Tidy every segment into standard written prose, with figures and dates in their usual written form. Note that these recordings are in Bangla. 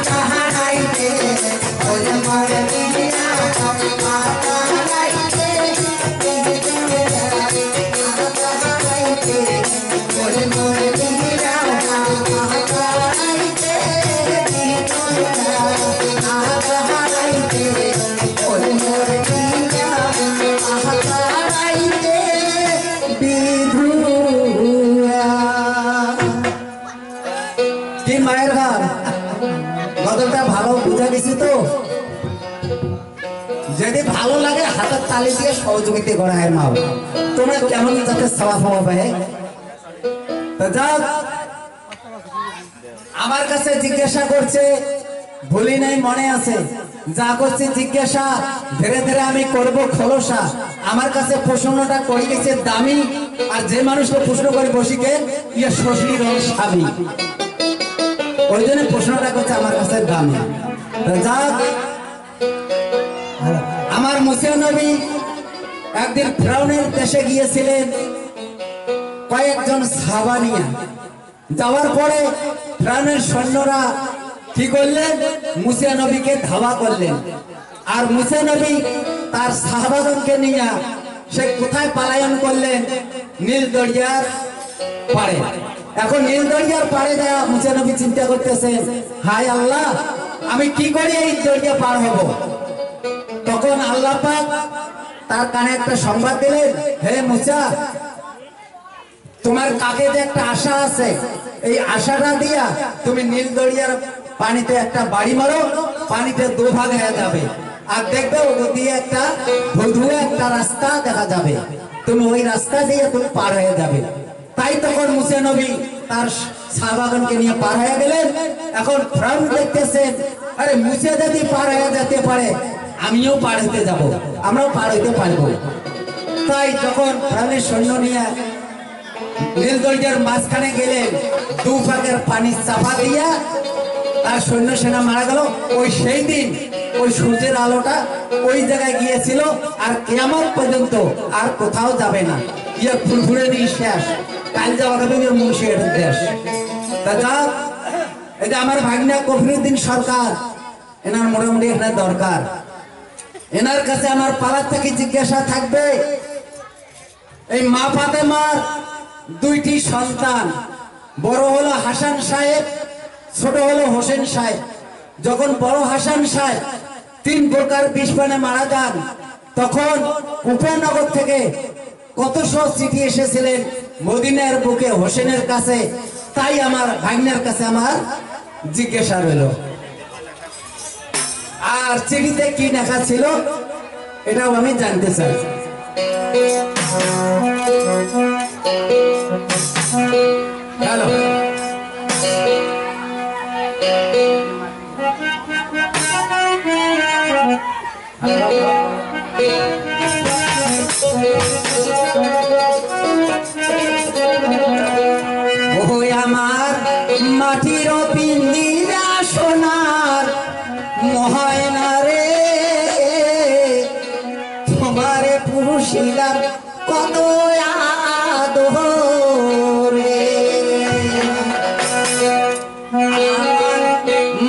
कहाँ কি মায়ের গান গজলটা ভালো বুঝা গেছি তো যদি ভালো লাগে হাতের তালি দিয়ে সহযোগিতা করা হয় মা তোমরা কেমন যাতে সাওয়া পাওয়া পায় যাক আমার কাছে জিজ্ঞাসা করছে ভুলি নাই মনে আছে যা করছে জিজ্ঞাসা ধীরে ধীরে আমি করব খোলসা আমার কাছে প্রশ্নটা করি গেছে দামি আর যে মানুষকে প্রশ্ন করে বসিকে ইয়ে শ্বশুর স্বামী ওই জন্য প্রশ্নটা করছে আমার কাছে দামি যাক আমার মুসা নবী একদিন ফেরাউনের দেশে গিয়েছিলেন কয়েকজন সাহাবা নিয়ে যাওয়ার পরে ফেরাউনের সৈন্যরা কি করলেন মুসা নবীকে ধাওয়া করলেন আর মুসা নবী তার সাহাবাগণকে নিয়ে সে কোথায় পলায়ন করলেন নীল দরিয়ার পাড়ে এখন নীল দরিয়ার পাড়ে দেয়া মুসা নবী চিন্তা করতেছেন হায় আল্লাহ আমি কি করে এই দরিয়া পার হব তখন আল্লাহ পাক তার কানে একটা সংবাদ দিলেন হে মুসা তোমার কাকে যে একটা আশা আছে এই আশাটা দিয়া তুমি নীল দরিয়ার পানিতে একটা বাড়ি মারো পানিতে দুভাগ হয়ে যাবে আর দেখবে ওদিকে একটা ধুধুয়ে একটা রাস্তা দেখা যাবে তুমি ওই রাস্তা দিয়ে তুমি পার হয়ে যাবে তাই তখন মুসা নবী তার সাহাবাগণকে নিয়ে পার হয়ে গেলেন এখন ফেরাউন দেখতেছেন আরে মুসা যদি পার হয়ে যেতে পারে আমিও পার হতে যাব আমরাও পার হইতে পারবো তাই যখন ফেরাউনের সৈন্য নিয়ে নীল দরিয়ার মাঝখানে গেলেন দু ভাগের পানি চাপা দিয়া তার সৈন্য সেনা মারা গেল ওই সেই দিন ওই সূর্যের আলোটা ওই জায়গায় গিয়েছিল আর কিয়ামত পর্যন্ত আর কোথাও যাবে না ইয়ে ফুরফুরে নিয়ে শেষ কাল যাওয়া যাবে মুন্সির দেশ তা যাক এটা আমার ভাগ্না কফিরুদ্দিন সরকার এনার মোটামুটি এখানে দরকার এনার কাছে আমার পাড়ার থেকে জিজ্ঞাসা থাকবে এই মা ফাতেমার দুইটি সন্তান বড় হলো হাসান সাহেব ছোট হলো হোসেন সাহেব যখন বড় হাসান সাহেব 3 প্রকার বিষপানে মারা যান তখন উপনগর থেকে কতশো চিঠি এসেছিলেন মদিনার বুকে হোসেনের কাছে তাই আমার ভাগ্নের কাছে আমার জিজ্ঞাসা রইল আর চিঠিতে কি লেখা ছিল এটাও আমি জানতে চাই হ্যালো ওই আমার মাটির পিন্দিরা সোনার মহায়না রে তোমারে পুরুষিলাম কত আদরে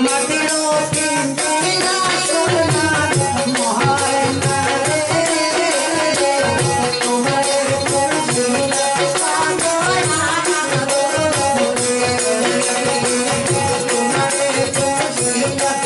মাটির পিন্দিরা সোনার মহায়না রে তোমারে পুরুষিলাম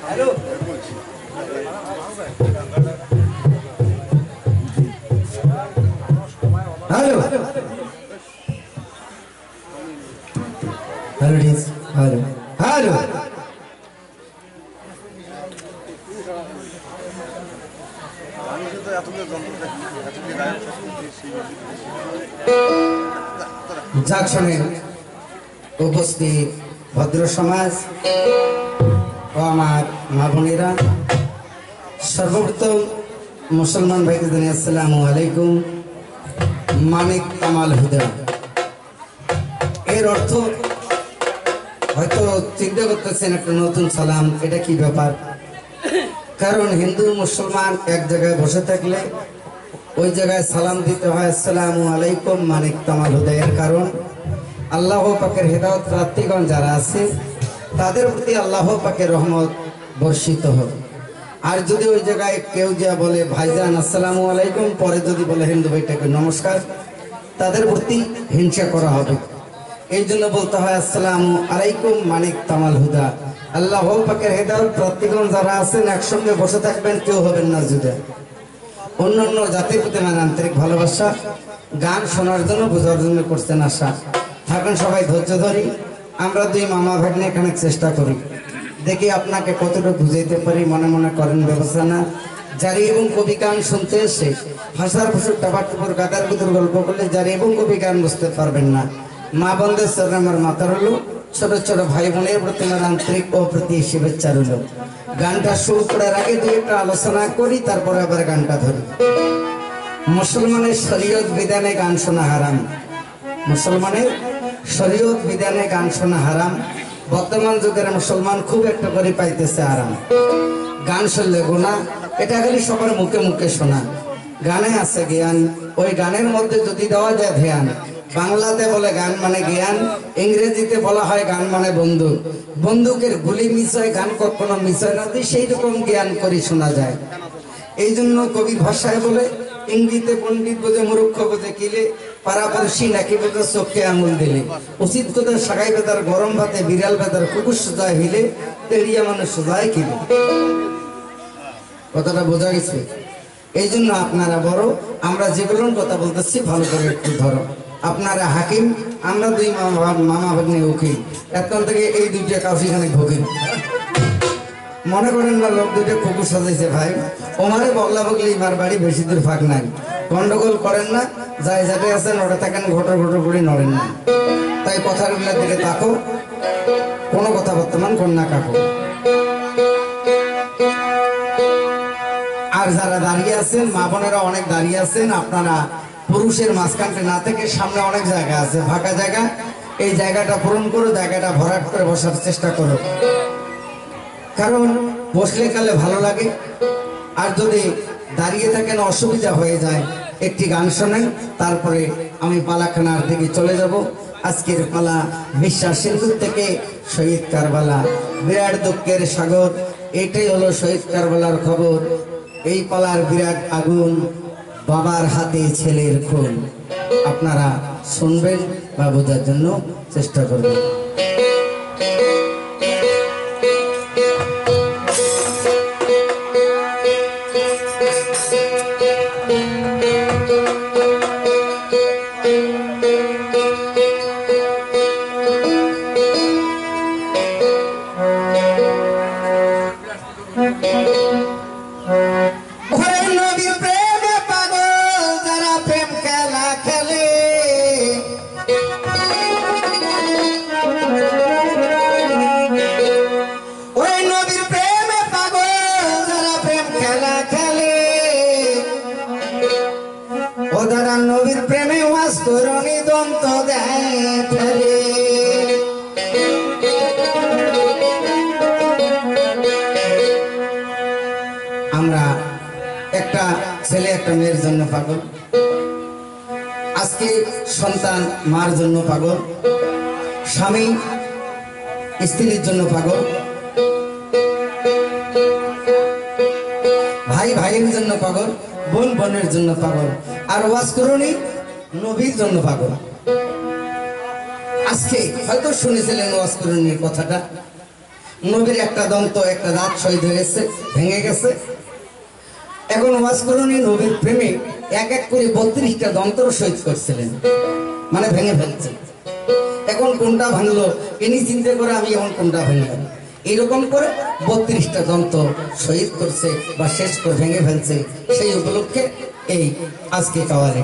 হ্যালো হ্যালো হ্যালো হ্যালো জাকসনের উপস্থিত ভদ্র সমাজ ও আমার মা বোনেরা, সর্বপ্রথম মুসলমান ভাইকে জানাই আসসালামু আলাইকুম। মানিক কামাল হুদা, এর অর্থ হয়তো চিন্তা করতেছেন একটা নতুন সালাম, এটা কি ব্যাপার? কারণ হিন্দু মুসলমান এক জায়গায় বসে থাকলে ওই জায়গায় সালাম দিতে হয় আসসালামু আলাইকুম মানিক কামাল হুদা। এর কারণ আল্লাহ পাকের হেদায়েত প্রার্থীগণ যারা আছে তাদের প্রতি আল্লাহ পাকের রহমত বর্ষিত হোক। আর যদি ওই জায়গায় কেউ যা বলে ভাইজান আসসালামু আলাইকুম, পরে যদি বলে হিন্দু ভাইটাকে নমস্কার, তাদের প্রতি হিংসা করা হবে। এই জন্য বলতে হয় আসসালামু আলাইকুম মানিক কামাল হুদা। আল্লাহ পাকের হেদায়েত প্রার্থীগণ যারা আছেন একসঙ্গে বসে থাকবেন, কেউ হবেন না জুদা। অন্যান্য জাতির প্রতি আমার আন্তরিক ভালোবাসা। গান শোনার জন্য বোঝার জন্য করছেন আশা। থাকেন সবাই ধৈর্য ধরি। আমরা দুই মামা ভাগ্নে এখানে চেষ্টা করি, দেখি আপনাকে কতটা বুঝাইতে পারি। মনে মনে করেন ব্যবস্থা না। জারি এবং কবি গান শুনতে এসে ভাষার পশুর টাবার টুপুর গাদার গুদুর গল্প করলে জারি এবং কবি গান বুঝতে পারবেন না। মা বন্ধের চরণে আমার মাথা রইল, ছোট ছোট ভাই বোনের প্রতি আমার আন্তরিক ও প্রতি শুভেচ্ছা রইল। গানটা শুরু করার আগে দুই একটা আলোচনা করি, তারপরে আবার গানটা ধরি। মুসলমানের শরীয়ত বিধানে গান শোনা হারাম। মুসলমানের শরীয়ত বিধানে গান শোনা হারাম। বর্তমান যুগের মুসলমান খুব একটা করে পাইতেছে আরাম। গান শুনলে গুনাহ, এটা খালি সবার মুখে মুখে শোনা। গানে আছে জ্ঞান, ওই গানের মধ্যে যদি দেওয়া যায় ধ্যান। বাংলাতে বলে গান মানে জ্ঞান, ইংরেজিতে বলা হয় গান মানে বন্দুক। বন্দুকের গুলি মিস হয়, গান কখনো মিস হয় না। সেই রকম জ্ঞান করে শোনা যায়। এই জন্য কবি ভাষায় বলে ইংরেজিতে পণ্ডিত বোঝে মূর্খ বোঝে কিলে, পারাপড়শি নাকি বোঝে চোখে আঙুল দিলে। উচিত কথা সাগাই বেদার গরম ভাতে বিড়াল বেদার কুকুর সোজায় হিলে, তেড়িয়া মানুষ সোজায় কিলে। কথাটা বোঝা গেছে? এই জন্য আপনারা বড়, আমরা যেগুলোর কথা বলতেছি ভালো করে একটু ধরো। আপনারা হাকিম, আমরা দুই মামা ভাগ্নে উকিল। এখন থেকে এই দুইটা কাউসিখানে ভোগিল। মনে করেন না লোক দুইটা কুকুর সাজাইছে ভাই, ওমারে বগলা বগলি মার বাড়ি বেশি দূর ফাঁক নাই। গন্ডগোল করেন না, যাই যাতে আছে নড়ে থাকেন, ঘটর ঘটর করে নড়েন না। তাই কথাগুলোর দিকে তাকো, কোনো কথা বর্তমান কন্যা কাকো। আর যারা দাঁড়িয়ে আছেন মা বোনেরা অনেক দাঁড়িয়ে আছেন, আপনারা পুরুষের মাঝখানটা না থেকে সামনে অনেক জায়গা আছে, ফাঁকা জায়গা। এই জায়গাটা পূরণ করো, জায়গাটা ভরাট করে বসার চেষ্টা করো। কারণ বসলে কালে ভালো লাগে। আর যদি দাঁড়িয়ে থাকেন অসুবিধা হয়ে যায়, একটি গান শোনেন, তারপরে আমি পালাখানার দিকে চলে যাব। আজকের পালা বিশ্বাস সিন্ধুর থেকে শহীদ কারবালা, বিরাট দুঃখের সাগর। এটাই হলো শহীদ কারবালার খবর। এই পালার বিরাট আগুন, বাবার হাতে ছেলের খুন। আপনারা শুনবেন বা বোঝার জন্য চেষ্টা করবেন। নবীর প্রেমে ওয়াজ করনি দন্ত দেয়। আমরা একটা ছেলে একটা মেয়ের জন্য পাগল, আজকে সন্তান মার জন্য পাগল, স্বামী স্ত্রীর জন্য পাগল, ভাই ভাইয়ের জন্য পাগল, বোন বোনের জন্য পাগল, আর ওয়াজ করুনি নবীর জন্য পাগল। আজকে হয়তো শুনেছিলেন ওয়াজ করুনির কথাটা, নবীর একটা দন্ত একটা দাঁত শহীদ হয়ে গেছে, ভেঙে গেছে। এখন ওয়াজ করুনি নবীর প্রেমে এক এক করে 32টা দন্তর শহীদ করছিলেন, মানে ভেঙে ফেলছে। এখন কোনটা ভাঙলো ইনি চিন্তা করে আমি এখন কোনটা ভাঙলাম, এইরকম করে 32টা দন্ত শহীদ করছে বা শেষ করে ভেঙে ফেলছে। সেই উপলক্ষে এই আজকে কাওয়ালি।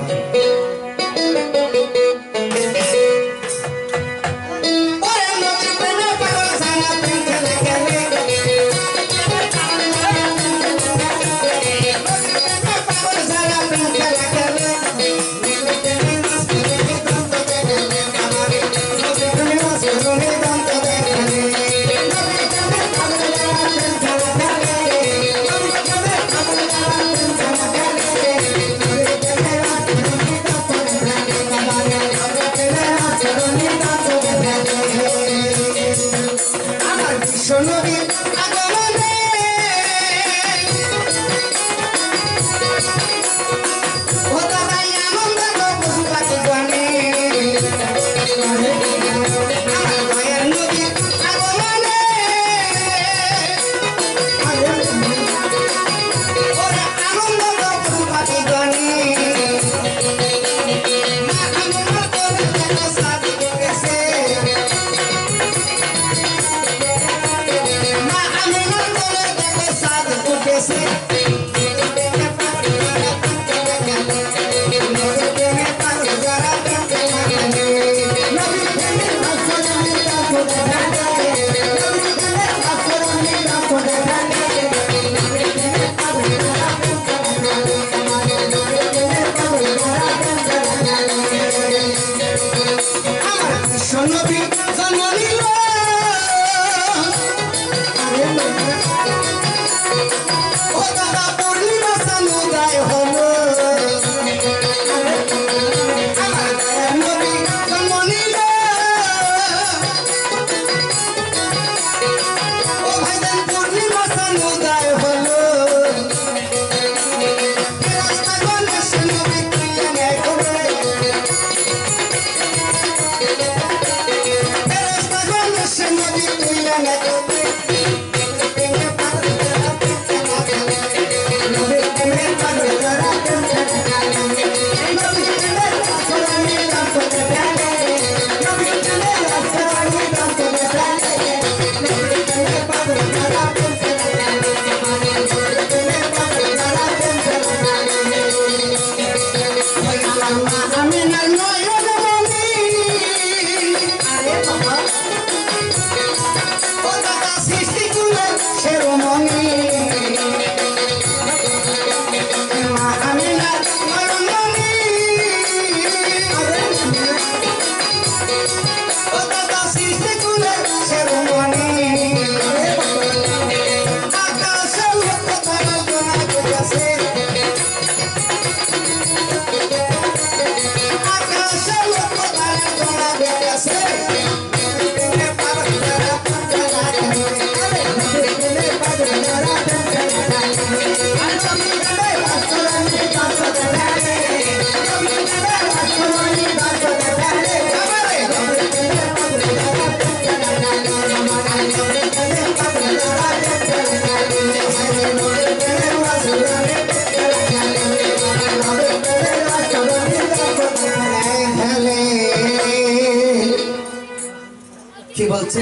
কি বলছে?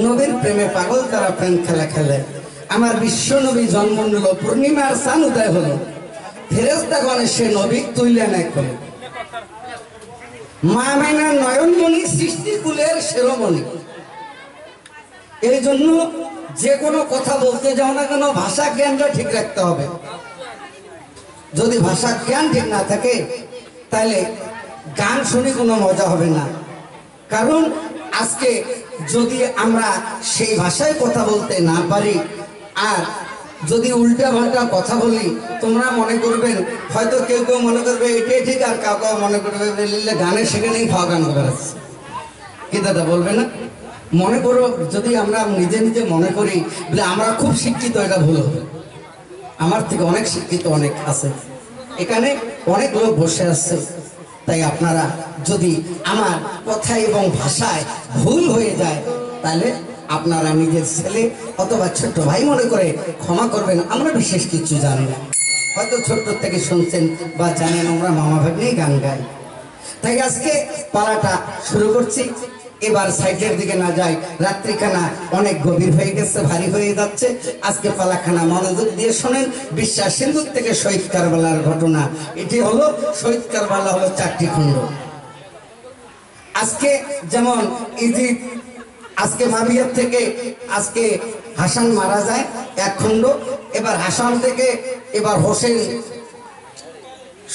নবীর প্রেমে পাগল তারা প্রেম খেলা খেলে। আমার বিশ্ব নবী জন্ম নিল, পূর্ণিমার চাঁদ উদয় হলো, ফেরেশতাগণ সে নবী তুইলে নেয় কোলে। মা মাইনার নয়নমণি সৃষ্টি কুলের শিরোমণি। এই জন্য যে কোনো কথা বলতে যাও না কেন ভাষা জ্ঞানটা ঠিক রাখতে হবে। যদি ভাষা জ্ঞান ঠিক না থাকে তাহলে গান শুনে কোনো মজা হবে না। কারণ আজকে যদি আমরা সেই ভাষায় কথা বলতে না পারি আর যদি উল্টা পাল্টা কথা বলি, তোমরা মনে করবেন, হয়তো কেউ কেউ মনে করবে এটাই ঠিক, আর কাউ কেউ মনে করবে গানের সেখানেই খাওয়া গান করাচ্ছে। কি দাদা বলবে না? মনে করো যদি আমরা নিজে নিজে মনে করি বলে আমরা খুব শিক্ষিত, এটা ভুল হবে। আমার থেকে অনেক শিক্ষিত অনেক আছে, এখানে অনেক লোক বসে আছে। তাই আপনারা যদি আমার কথা এবং ভাষায় ভুল হয়ে যায় তাহলে আপনারা নিজের ছেলে অথবা ছোট্ট ভাই মনে করে ক্ষমা করবেন। আমরা বিশেষ কিছু জানি না, হয়তো ছোট্ট থেকে শুনছেন বা জানেন আমরা মামা ভাগ্নেই গান গাই। তাই আজকে পালাটা শুরু করছি। এবার সাইডের দিকে না যাই, রাত্রিখানা অনেক গভীর হয়ে গেছে, ভারী হয়ে যাচ্ছে। আজকে পালাখানা মনোযোগ দিয়ে শোনেন। বিশ্বাস সিন্ধুর থেকে শহীদ কারবালার ঘটনা। এটি হলো শহীদ কারবালা হলো 4টি খণ্ড। আজকে যেমন ইজিদ, আজকে মাবিয়ার থেকে আজকে হাসান মারা যায় 1 খণ্ড। এবার হাসান থেকে এবার হোসেন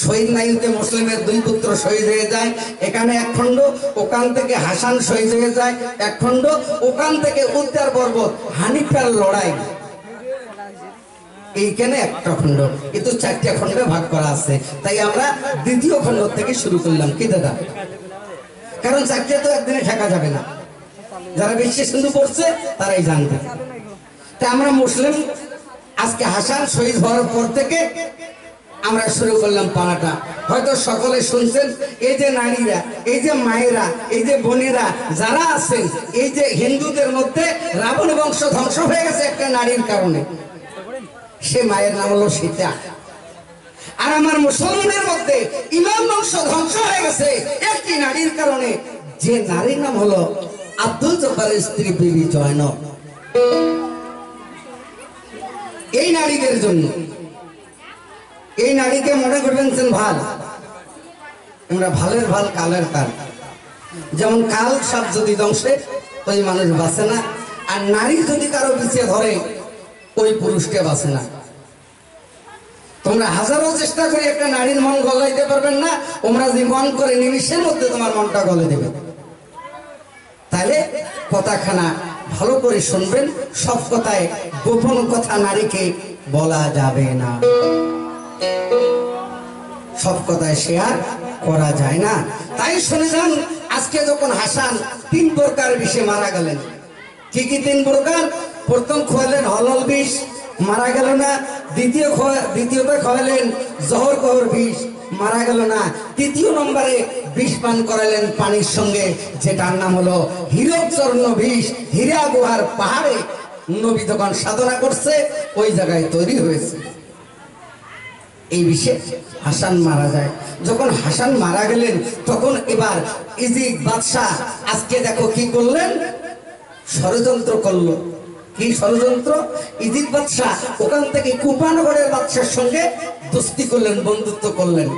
শহীদ নাইতে মুসলিমের 2 পুত্র শহীদ হয়ে যায়, এখানে 1 খণ্ড। ওখান থেকে হাসান শহীদ হয়ে যায় 1 খণ্ড। ওখান থেকে উত্তর পর্বত হানিফার লড়াই, এইখানে 1টা খণ্ড। কিন্তু 4টে খণ্ডে ভাগ করা আছে। তাই আমরা 2য় খণ্ড থেকে শুরু করলাম। কি দাদা? কারণ 4টে তো একদিনে ঠেকা যাবে না। যারা বেশি সিন্ধু পড়ছে তারাই জানবে। তাই আমরা মুসলিম আজকে হাসান শহীদ হওয়ার পর থেকে আমরা শুরু করলাম পালাটা। হয়তো সকলে শুনছেন, এই যে নারীরা, এই যে মায়েরা, এই যে বোনেরা যারা আছেন, এই যে হিন্দুদের মধ্যে রাবণ বংশ ধ্বংস হয়ে গেছে একটা নারীর কারণে। সে মায়ের নাম হলো সীতা। আর আমার মুসলমানের মধ্যে ইমাম বংশ ধ্বংস হয়ে গেছে একটি নারীর কারণে, যে নারীর নাম হলো আব্দুল জব্বারের স্ত্রী বিবি জয়নব। এই নারীদের জন্য, এই নারীকে মনে করবেন ভাল, আমরা ভালের ভাল কালের কাল। যেমন কাল সব যদি ধ্বংসে ওই মানুষ বাঁচে না, আর নারী যদি কারো পিছিয়ে ধরে ওই পুরুষকে বাঁচে না। তোমরা হাজারো চেষ্টা করে একটা নারীর মন গলাইতে পারবেন না, তোমরা যে মন করে নিমিষের মধ্যে তোমার মনটা গলে দেবে। তাহলে কথাখানা ভালো করে শুনবেন। সব কথায় গোপন কথা নারীকে বলা যাবে না, সব কথায় শেয়ার করা যায় না। তাই শুনে যান, আজকে যখন হাসান 3 প্রকার বিষে মারা গেলেন। কি কি 3 প্রকার? প্রথম খোয়ালেন হলল বিষ, মারা গেল না। দ্বিতীয়তে খোয়ালেন জহর কহর বিষ, মারা গেল না। 3য় নম্বরে বিষ পান করালেন পানির সঙ্গে, যেটার নাম হলো হীরকচর্ণ বিষ। হীরা গুহার পাহাড়ে নবী যখন সাধনা করছে ওই জায়গায় তৈরি হয়েছে। এই বিষে হাসান মারা যায়। যখন হাসান মারা গেলেন তখন এবার ইজিদ বাদশাহ আজকে দেখো কি করলেন, ষড়যন্ত্র করলো। কি ষড়যন্ত্র? ইজিদ বাদশাহ ওখান থেকে কুপানগরের বাদশার সঙ্গে দোস্তি করলেন, বন্ধুত্ব করলেন।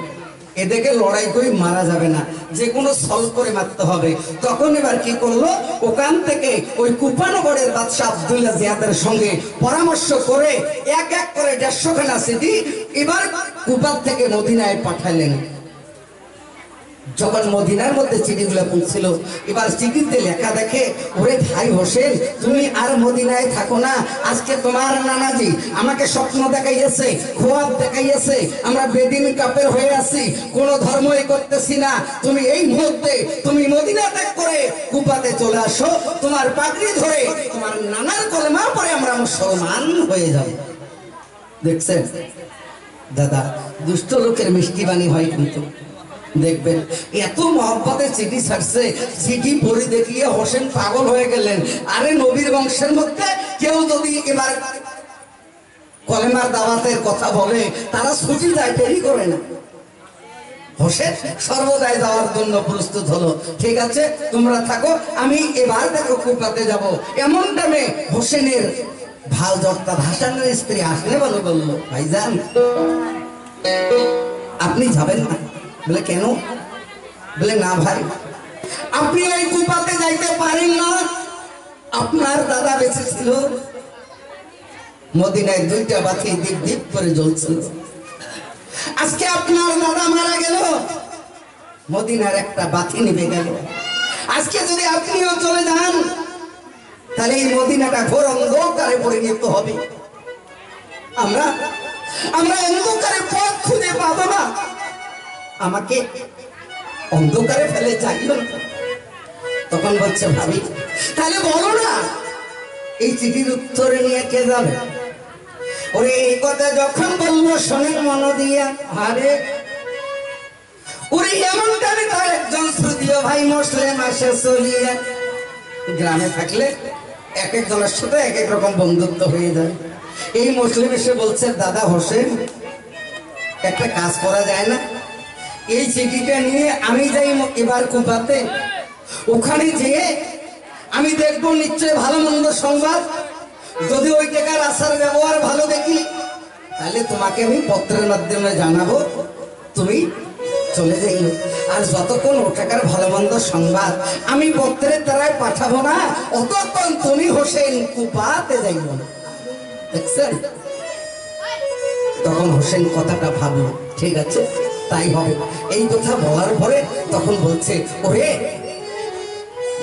এদেরকে লড়াই করে মারা যাবে না, যে কোনো ছল করে মারতে হবে। তখন এবার কি করলো, ওখান থেকে ওই কুপানগরের বাদশাহ আব্দুল্লাহ জিয়াদের সঙ্গে পরামর্শ করে এক এক করে 150 খানা চিঠি এবার কুপার থেকে মদিনায় পাঠালেন। যখন মদিনার মধ্যে চিঠিগুলো পৌঁছিল, এবার চিঠিতে লেখা দেখে, ওরে ভাই হোসেন, তুমি আর মদিনায় থাকো না। আজকে তোমার নানাজি আমাকে স্বপ্ন দেখাইয়েছে, খোয়াব দেখাইয়েছে, আমরা বেদিন কাপের হয়ে আছি, কোনো ধর্মই করতেছি না। তুমি এই মুহূর্তে তুমি মদিনা ত্যাগ করে কুপাতে চলে আসো, তোমার পাগড়ি ধরে তোমার নানার কলেমা পরে আমরা মুসলমান হয়ে যাব। দেখছেন দাদা, দুষ্ট লোকের মিষ্টি বাণী হয়। কিন্তু দেখবেন এত মহব্বতের চিঠি ছাড়ছে, চিঠি পড়ে দেখিয়ে হোসেন পাগল হয়ে গেলেন। আরে নবীর বংশের মধ্যে কেউ যদি এবার কলেমার দাওয়াতের কথা বলে, তারা ছুটি যায়, দেরি করে না। হোসেন সর্বদাই যাওয়ার জন্য প্রস্তুত হলো। ঠিক আছে, তোমরা থাকো, আমি এবার দেখো কুপাতে যাব। এমন টাইমে হোসেনের ভাল জর্তা হাসানের স্ত্রী আসলে বললো, ভাইজান আপনি যাবেন না? বলে কেন? বলে না ভাই, আপনি ওই কুপাতে যাইতে পারেন না। আপনার দাদা বেঁচে ছিল, মদিনায় 2টা বাতি দীপ দীপ করে জ্বলছিল। আজকে আপনার দাদা মারা গেল, মদিনার একটা বাতি নিভে গেল। আজকে যদি আপনিও চলে যান তাহলে এই মদিনাটা ঘোর অন্ধকারে পরিণত হবে। আমরা অন্ধকারে পথ খুঁজে পাবো না। আমাকে অন্ধকারে ফেলে যাইও না। তখন বলছে ভাবি তাহলে বলো না এই চিঠির উত্তরে নিয়ে কে যাবে? ওরে এই কথা যখন বললো শোনেন মন দিয়া, আরে ওরে এমন টানে তার একজন শ্রুতীয় ভাই মুসলিম আসে চলিয়া। গ্রামে থাকলে এক একজনের সাথে এক এক রকম বন্ধুত্ব হয়ে যায়। এই মুসলিম এসে বলছে দাদা হোসেন একটা কাজ করা যায় না? এই চিঠিটা নিয়ে আমি যাই এবার কুপাতে, ওখানে যেয়ে আমি দেখবো নিশ্চয় ভালো মন্দ সংবাদ। যদি ওই টাকার আসার ব্যবহার ভালো দেখি তাহলে তোমাকে আমি পত্রের মাধ্যমে জানাবো, তুমি চলে যাই। আর যতক্ষণ ও টাকার ভালো মন্দ সংবাদ আমি পত্রের দ্বারাই পাঠাবো না, অতক্ষণ তুমি হোসেন কুপাতে যাইব না। দেখছেন? তখন হোসেন কথাটা ভাবলো, ঠিক আছে তাই হবে। এই কথা বলার পরে তখন বলছে ওরে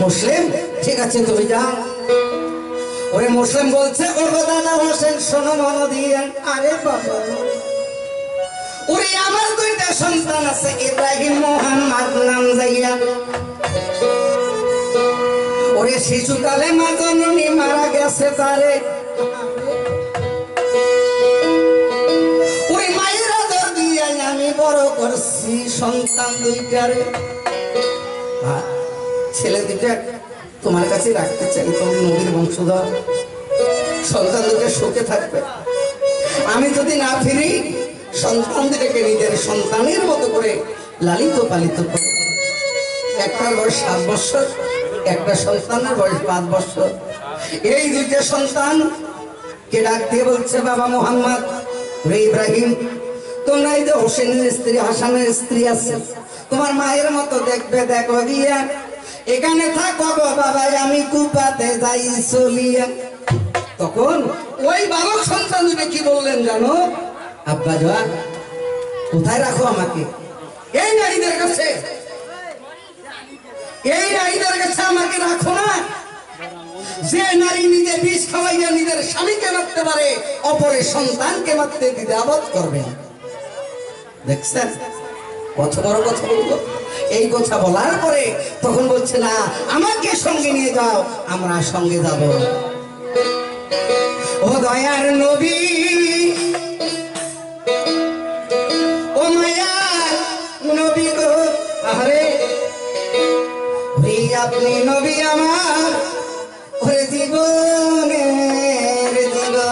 মুসলিম ঠিক আছে তুমি যাও। ওরে মুসলিম বলছে ও দাদা হোসেন শোনো মন দিয়ে, আরে বাবা ওরে আমার দুইটা সন্তান আছে ইব্রাহিম মোহাম্মদ নাম যাইয়া। ওরে শিশুকালে মা জননী মারা গেছে তারে, ওই মায়ের আদর দিয়ে আমি বড় করছি সন্তান দুইটারে। ছেলে দুইটা তোমার কাছে রাখতে চাই, তুমি নবীর বংশধর, সন্তান দুটো সুখে থাকবে। আমি যদি না ফিরি সন্তান দুটোকে নিজের সন্তানের মতো করে লালিত পালিত করে। একটার বয়স 7 বছর, একটা সন্তানের বয়স 5 বছর। এই দুইটা সন্তান কে ডাক দিয়ে বলছে বাবা মোহাম্মদ রে ইব্রাহিম তোমরা এই যে হোসেনের স্ত্রী হাসানের স্ত্রী আছে তোমার মায়ের মতো দেখবে, দেখো গিয়া এখানে থাকো গো বাবা আমি কুপাতে যাই চলিয়া। তখন ওই বালক সন্তান দুটো কি বললেন জানো? আব্বা জান কোথায় রাখো আমাকে? এই নারীদের কাছে, এই নারীদের কাছে আমাকে রাখো না। যে নারী নিজে বিষ খাওয়াইয়া নিজের স্বামীকে মারতে পারে অপরের সন্তানকে মারতে দ্বিধাবোধ করবে। দেখছেন কত বড় কথা বলবো। এই কথা বলার পরে তখন বলছে না আমাকে সঙ্গে নিয়ে যাও, আমরা সঙ্গে যাব। ও দয়ার নবী ও মায়ার নবী গো, আরে আপনি নবী আমার ওরে জীবনের জীবন।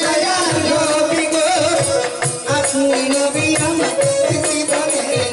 দয়ার নবী গো আপনি নবী আমার জীবনের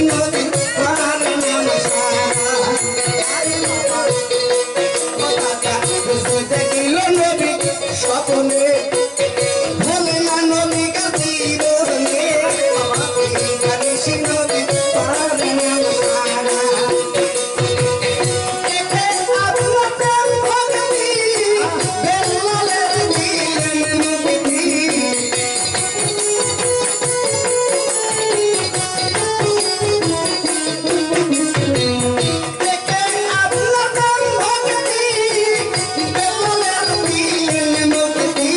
নদী পার নাম সারা দেখিল নবী স্বপ্নে ভোলে না নবী জীবনে কানিসি নদী পার নাম সারা দেখে আপনাদের ভক্তি বেলালের দিলেন নবী দেখে আপনাদের ভক্তি বেলালের দিলেন নবী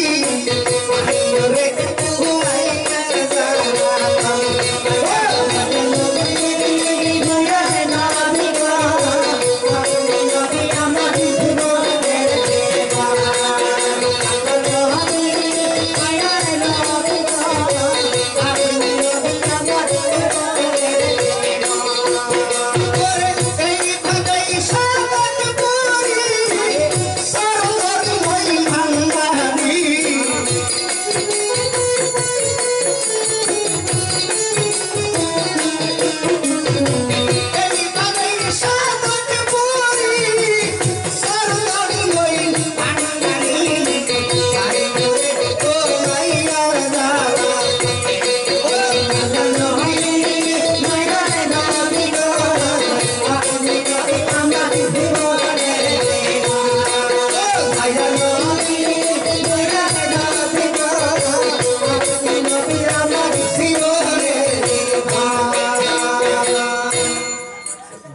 আইরে কুয়াইয়া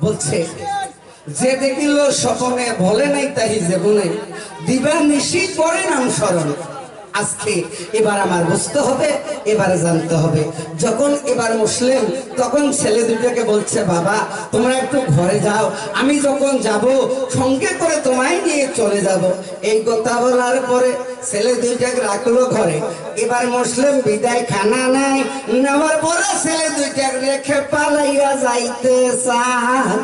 বলছে যে দেখিল স্বপনে ভোলে নাই তাহি জীবনে দিবা নিশি পরে নাম স্মরণ আজকে এবার আমার বুঝতে হবে এবারে জানতে হবে যখন এবার মুসলিম তখন ছেলে দুটোকে বলছে বাবা তোমরা একটু ঘরে যাও আমি যখন যাব সঙ্গে করে তোমায় নিয়ে চলে যাব এই কথা বলার পরে ছেলে দুইটাকে রাখলো ঘরে এবার মুসলিম বিদায় খানা নাই নেওয়ার পরে ছেলে দুইটাকে রেখে পালাইয়া যাইতে চান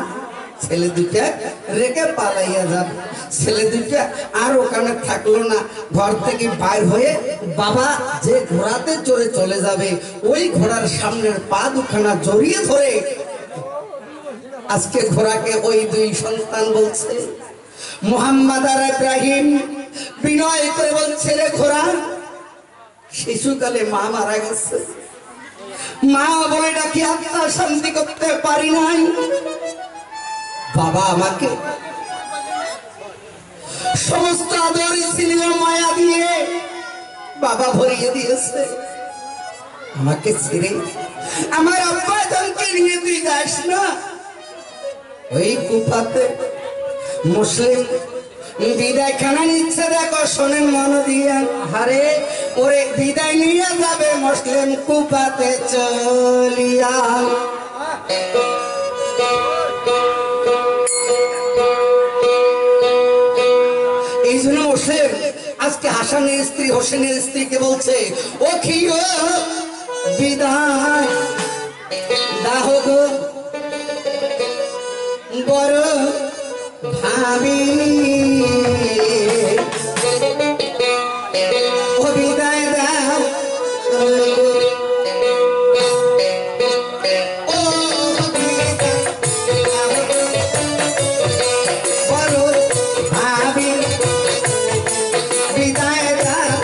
ছেলে দুইটা রেখে পালাইয়া যাবে ছেলে দুইটা আর ওখানে থাকলো না ঘর থেকে বাইর হয়ে বাবা যে ঘোড়াতে চড়ে চলে যাবে ওই ঘোড়ার সামনের পা দুখানা জড়িয়ে ধরে আজকে ঘোড়াকে ওই দুই সন্তান বলছে মোহাম্মদ আর ইব্রাহিম বিনয় করে বলছে রে ঘোড়া শিশুকালে মা মারা গেছে মা বলে ডাকি আত্মা শান্তি করতে পারি নাই বাবা আমাকে সমস্ত আদর স্নেহ মায়া দিয়ে বাবা ভরিয়ে দিয়েছে আমাকে ছেড়ে আমার আব্বা জানকে নিয়ে তুই যাস না ওই কুফাতে মুসলিম বিদায় খানা নিচ্ছে দেখো শোনেন মন দিয়ে হারে ওরে বিদায় নিয়ে যাবে মুসলিম কুফাতে চলিয়া এই জন্য মুসলিম আজকে হাসানের স্ত্রী হোসেনের স্ত্রীকে বলছে ও কি বিদায় দাহ গো বড় ভাবি ও বিদায় দাও ও বড় ভাবি বিদায় দাও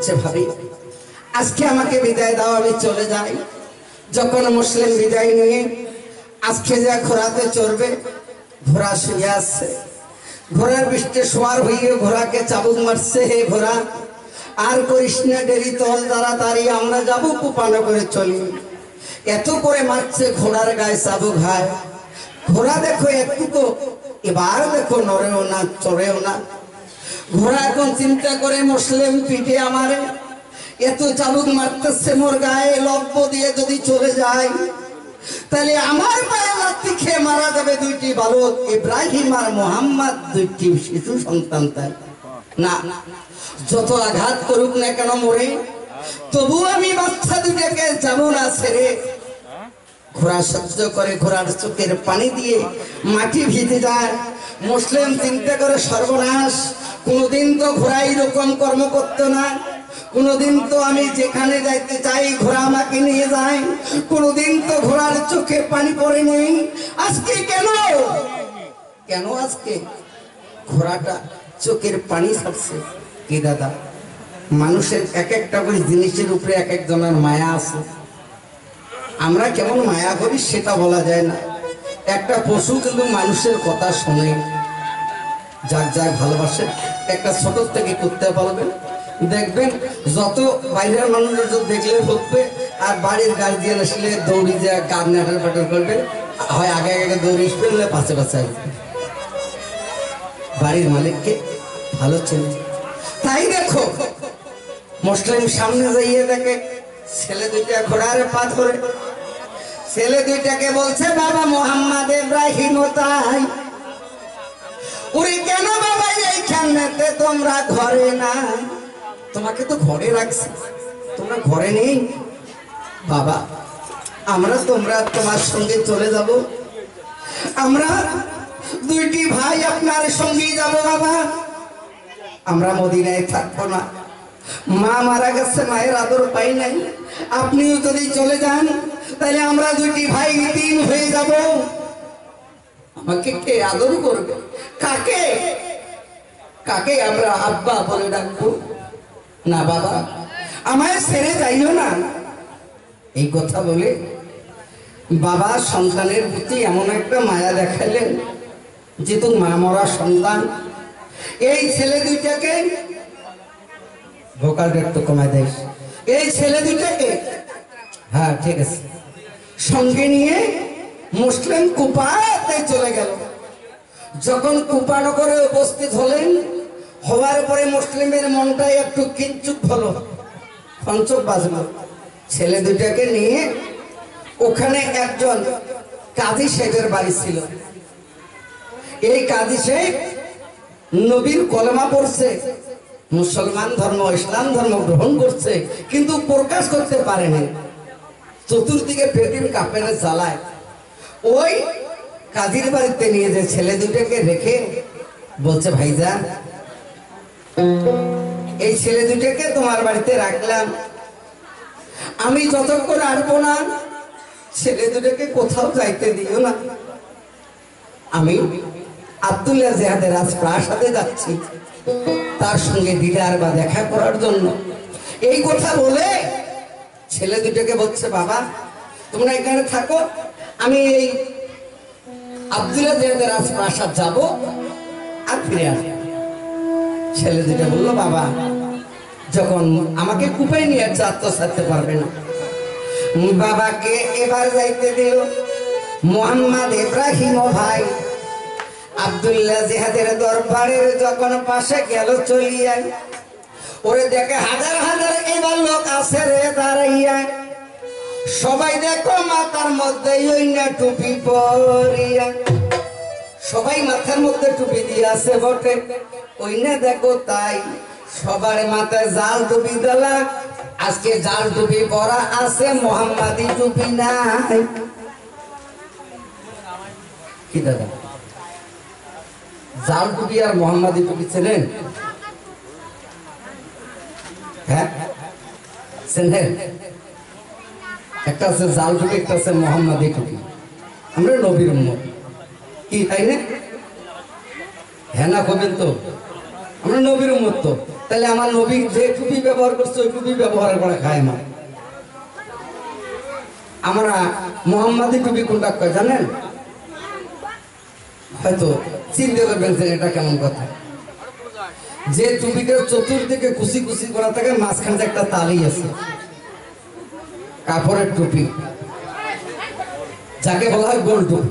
বলছে ভাবি আজকে আমাকে বিদায় দাও, আমি চলে যাই। যখন মুসলিম বিদায় নিয়ে আজকে যা ঘোড়াতে চড়বে, ঘোড়া শুয়ে আসছে, ঘোড়ার বৃষ্টি শোয়ার হইয়ে ঘোড়াকে চাবুক মারছে, হে ঘোড়া আর করিস না দেরি, তল তাড়াতাড়ি আমরা যাবো কুপানো করে চলি। এত করে মারছে, ঘোড়ার গায়ে চাবুক হয়। ঘোড়া দেখো একটু তো এবার দেখো নড়েও না চড়েও না। ঘোড়া এখন চিন্তা করে মুসলিম পিঠে আমারে এত চাবুক মারতেছে, মোর গায়ে লব্য দিয়ে যদি চলে যায় তাহলে আমার পায়ে লাথি খেয়ে মারা যাবে দুইটি বালক, ইব্রাহিম আর মোহাম্মদ, দুইটি শিশু সন্তান। তাই না, যত আঘাত করুক না কেন মরে, তবু আমি বাচ্চা দুটাকে যাব না ছেড়ে। ঘোড়া সহ্য করে, ঘোড়ার চোখের পানি দিয়ে মাটি ভিজে যায়। মুসলিম চিন্তা করে সর্বনাশ, কোনোদিন তো ঘোড়া এরকম কর্ম করতো না, কোনোদিন তো আমি যেখানে যাইতে চাই ঘোড়া আমাকে নিয়ে যায়, কোনোদিন তো ঘোড়ার চোখে পানি পড়েনি, আজকে কেন কেন আজকে ঘোড়াটা চোখের পানি ছাড়ছে? কি দাদা, মানুষের এক একটা করে জিনিসের উপরে এক একজনের মায়া আছে। আমরা কেমন মায়া করি সেটা বলা যায় না। একটা পশু কিন্তু মানুষের কথা শোনে, যাক যাক ভালোবাসে। একটা ছোট থেকে করতে পারবেন, দেখবেন যত বাইরের মানুষের দেখলে ঢুকবে, আর বাড়ির গার্জিয়ান আসলে দৌড়ি যে গান নাটার পাটার করবে, হয় আগে আগে দৌড়ি ফেললে পাশে পাশে আসবে। বাড়ির মালিককে ভালো চেনে। তাই দেখো মুসলিম সামনে যাইয়ে দেখে ছেলে দুইটা ঘোড়ার পা ধরে, ছেলে দুইটাকে বলছে বাবা মোহাম্মদ ইব্রাহিম তাই। ওরে কেন বাবা এইখানেতে তোমরা ঘরে না? তোমাকে তো ঘরে রাখছি, তোমরা ঘরে নেই। বাবা আমরা তোমার সঙ্গে চলে যাব, আমরা দুইটি ভাই আপনার সঙ্গেই যাব বাবা, আমরা মদিনায় থাকবো না। মা মারা গেছে, মায়ের আদর পাই নাই, আপনিও যদি চলে যান তাহলে আমরা দুইটি ভাই তিন হয়ে যাব। আমাকে কে আদর করবে? কাকে কাকে আমরা আব্বা বলে ডাকবো? না বাবা আমায় ছেড়ে যাইও না। এই কথা বলে বাবা সন্তানের প্রতি এমন একটা মায়া দেখাইলেন, যেহেতু মা মরা সন্তান, এই ছেলে দুইটাকে ভোকাল একটু কমায় দেয়, এই ছেলে দুইটাকে হ্যাঁ ঠিক আছে সঙ্গে নিয়ে মুসলিম কুপাতে চলে গেল। যখন কুপানগরে উপস্থিত হলেন, হওয়ার পরে মুসলিমের মনটাই একটু কিঞ্চুক হলো, পঞ্চক বাজলো। ছেলে দুইটাকে নিয়ে ওখানে একজন কাজী শেখের বাড়ি ছিল। এই কাজী শেখ নবীর কলেমা পড়ছে, মুসলমান ধর্ম ইসলাম ধর্ম গ্রহণ করছে, কিন্তু প্রকাশ করতে পারেনি। চতুর্দিকে পেটের কাপড়ে জ্বালায়। ওই কাজীর বাড়িতে নিয়ে যে ছেলে দুটাকে রেখে বলছে ভাইজান এই ছেলে দুটাকে তোমার বাড়িতে রাখলাম, আমি যতক্ষণ আসবো না ছেলে দুটাকে কোথাও যাইতে দিও না। আমি আব্দুল্লাহ জিহাদের রাজপ্রাসাদে যাচ্ছি তার সঙ্গে দিদার বা দেখা করার জন্য। এই কথা বলে ছেলে দুটাকে বলছে বাবা তোমরা এখানে থাকো, আমি এই আব্দুল্লাহ জিহাদের রাজপ্রাসাদ যাবো আর ফিরে আসবো। ছেলে দুটা বললো বাবা যখন আমাকে কুপাই নিয়ে যাত্রা ছাড়তে পারবে না। বাবাকে এবার যাইতে দিল। মোহাম্মদ ইব্রাহিম ভাই আব্দুল্লাহ জিহাদের দরবারের যখন পাশে গেল চলিয়া, ওরে দেখে হাজার হাজার এবার লোক আছে রে দাঁড়াইয়া। সবাই দেখো মাথার মধ্যে ওই না টুপি পরিয়া, সবাই মাথার মধ্যে টুপি দিয়ে আছে বটে, ওই না দেখো তাই সবার মাথায় জাল টুপি দেলা। আজকে জাল টুপি পরা আছে, মোহাম্মদী টুপি নাই। কি দাদা জাল টুপি আর মোহাম্মদী টুপি ছিলেন? হ্যাঁ ছিলেন। একটা আছে জাল টুপি, একটা আছে মোহাম্মদী টুপি। আমরা নবীর উম্মত, কি তাই না? হ্যাঁ না কবেন তো আমরা নবীর উম্মত তো, তাহলে আমার নবী যে টুপি ব্যবহার করছে ওই টুপি ব্যবহার করে খায় না। আমরা মোহাম্মদী টুপি কোনটা কয় জানেন? হয়তো চিন্তা করবেন যে এটা কেমন কথা। যে টুপিটা চতুর্দিকে কুচি কুচি করা থাকে, মাঝখানে একটা তালি আছে, কাপড়ের টুপি, যাকে বলা হয় গোল টুপি,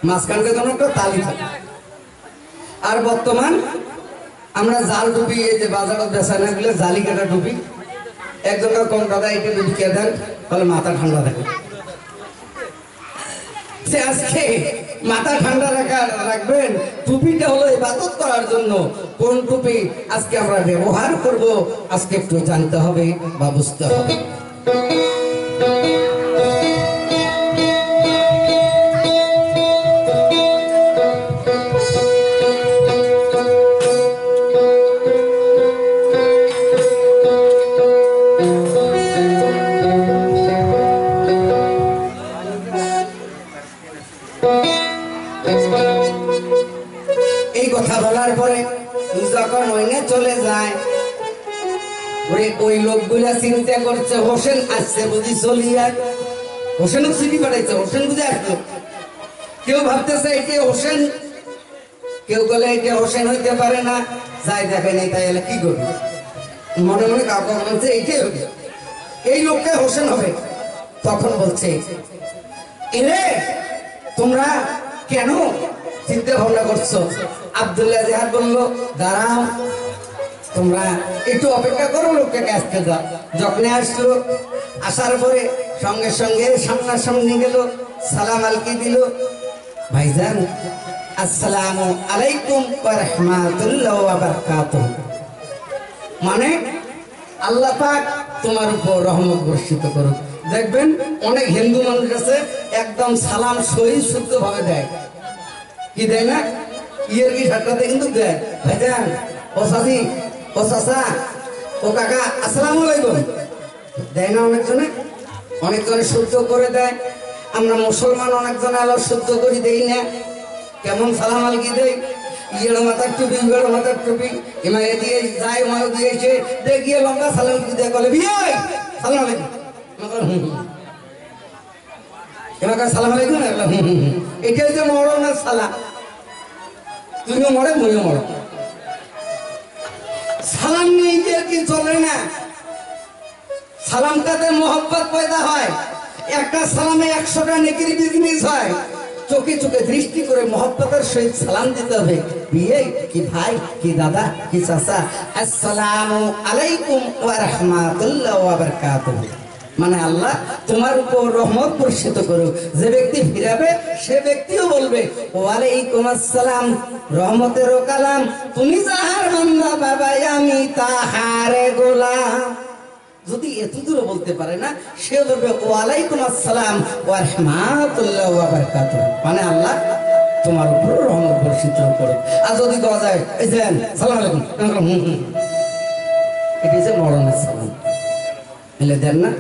মাঝখানটা যেন একটা তালি থাকে। আর বর্তমান আমরা জাল টুপি, এই যে বাজারে বেচা না গেলে জালি কাটা টুপি, একজনকার কম দাদা এটা টুপি কে দেন, তাহলে মাথা ঠান্ডা থাকে। সে আজকে মাথা ঠান্ডা রাখবেন, টুপিটা হলো ইবাদত করার জন্য। কোন টুপি আজকে আমরা ব্যবহার করব আজকে একটু জানতে হবে বা বুঝতে হবে। এই কথা বলার পরে যখন ওইনে চলে যায়, ওই লোকগুলা চিন্তা করছে হোসেন আসছে বুঝি চলিয়া। হোসেনও চিঠি পাঠাইছে, হোসেন বুঝে আসলো। কেউ ভাবতেছে এটি হোসেন, কেউ বলে এটা হোসেন হইতে পারে না, যাই দেখে নেই তাই এলে কি করবে, মনে মনে কাউকে বলছে এইটাই হবে, এই লোকটা হোসেন হবে। তখন বলছে এরে তোমরা কেন চিন্তা ভাবনা করছো? আব্দুল্লাহ জাহার বলল দাঁড়াও, তোমরা একটু অপেক্ষা করো, লোকটাকে আসতে দাও। যখন আসলো, আসার পরে সঙ্গে সঙ্গে সামনাসামনি গেল, সালাম আলকি দিল, ভাইজান আসসালামু আলাইকুম ওয়া রাহমাতুল্লাহি ওয়া বারাকাতুহু, মানে আল্লাহ পাক তোমার উপর রহমত বর্ষিত করুক। দেখবেন অনেক হিন্দু মানুষ আছে একদম সালাম সহি শুদ্ধ ভাবে দেয়, কি দেয় না, ইয়ের কি ঠাট্টাতে কিন্তু দেয়, ভাইজান ও সাথী ও চাচা ও কাকা আসসালামু আলাইকুম দেয় না। অনেকজনে শুদ্ধ করে দেয়। আমরা মুসলমান অনেকজনে আলো শুদ্ধ করি দেই না। কেমন সালাম আলকি দেয়, ইয়ের মাথার টুপি, ইয়ের মাথার টুপি, এমারে দিয়ে যায়, ওমারে দিয়েছে, দেখিয়ে লম্বা সালাম আলকি দিয়ে বলে বিয়ে সালাম আলাইকুম, এবার সালাম আলাইকুম, এটাই যে মরণের সালাম, তুমিও মরে মইও মরো। সালাম নিয়ে গিয়ে কি চলে না, সালামটাতে মোহব্বত পয়দা হয়। একটা সালামে 100টা নেকির বিজনেস হয়। চোখে চোখে দৃষ্টি করে মোহব্বতের সহিত সালাম দিতে হবে। বিয়ে কি ভাই কি দাদা কি চাচা, আসসালামু আলাইকুম ওয়া রাহমাতুল্লাহি ওয়া বারাকাতুহু, মানে আল্লাহ তোমার উপর রহমত বর্ষিত করুক। যে ব্যক্তি ফিরাবে সে ব্যক্তিও বলবে ওয়ালাইকুম আসসালাম, রহমতেরও কালাম, তুমি যাহার বান্দা বাবা আমি তাহার গোলাম। যদি এতদূর বলতে পারে না, সে বলবে ওয়ালাইকুম আসসালাম ওয়া রাহমাতুল্লাহি ওয়া বারাকাতুহু, মানে আল্লাহ তোমার উপর রহমত বর্ষিত করুক। আর যদি বলা যায় এই যে সালাম আলাইকুম, এটা যে মরণের সালাম, এলে দেন না,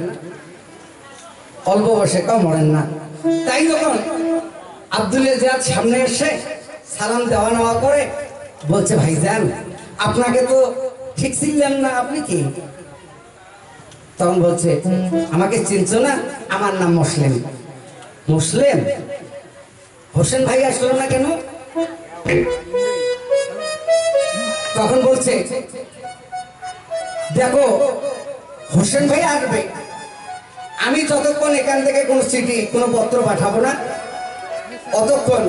অল্প বয়সে কেউ মরেন না। তাই যখন আব্দুল্লাহ জিয়াদ সামনে এসে সালাম দেওয়া নেওয়া করে বলছে ভাইজান আপনাকে তো ঠিক চিনলাম না, আপনি কি? তখন বলছে আমাকে চিনছো না, আমার নাম মুসলিম। মুসলিম? হোসেন ভাই আসলো না কেন? তখন বলছে দেখো হোসেন ভাই আসবে, আমি যতক্ষণ এখান থেকে কোনো চিঠি কোনো পত্র পাঠাবো না অতক্ষণ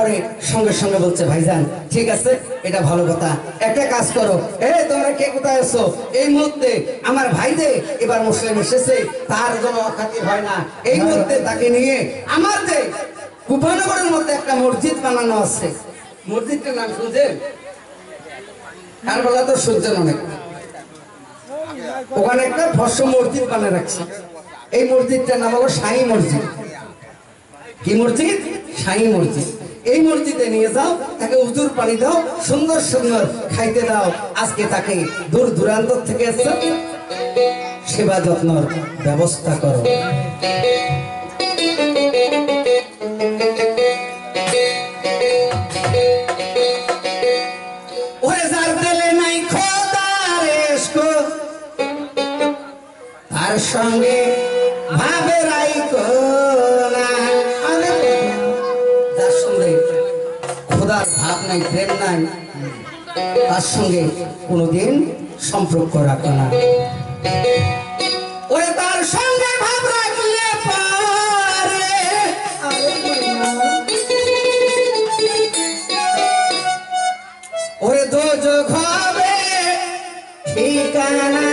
পরে সঙ্গে সঙ্গে বলছে ভাইজান ঠিক আছে এটা ভালো কথা, একটা কাজ করো, তোমরা কে কোথায় আছো, এই মুহূর্তে আমার ভাই যে এবার মুসলিম এসেছে তার জন্য অখাতির হয় না, এই মুহূর্তে তাকে নিয়ে আমার যে কুপানগরের মধ্যে একটা মসজিদ বানানো আছে, মসজিদটার নাম শুনছেন? কারবালা তো শুনছেন অনেক, ওখানে একটা ভস্ম মসজিদ বানিয়ে রাখছে। এই মসজিদটার নাম হলো শাহী মসজিদ। কি মসজিদ? শাহী মসজিদ। এই মসজিদে নিয়ে যাও, তাকে উজুর পানি দাও, সুন্দর সুন্দর খাইতে দাও। আজকে তাকে দূর দূরান্ত থেকে এসে সেবা যত্নর ব্যবস্থা করো। তার সঙ্গে ভাবে রাইকো না, যার সঙ্গে খোদার ভাব নাই, প্রেম নাই, তার সঙ্গে কোনোদিন সম্পর্ক রাখো না। ওরে তার সঙ্গে ভাব রাখলে পারে ওরে দোজখ হবে ঠিকানা।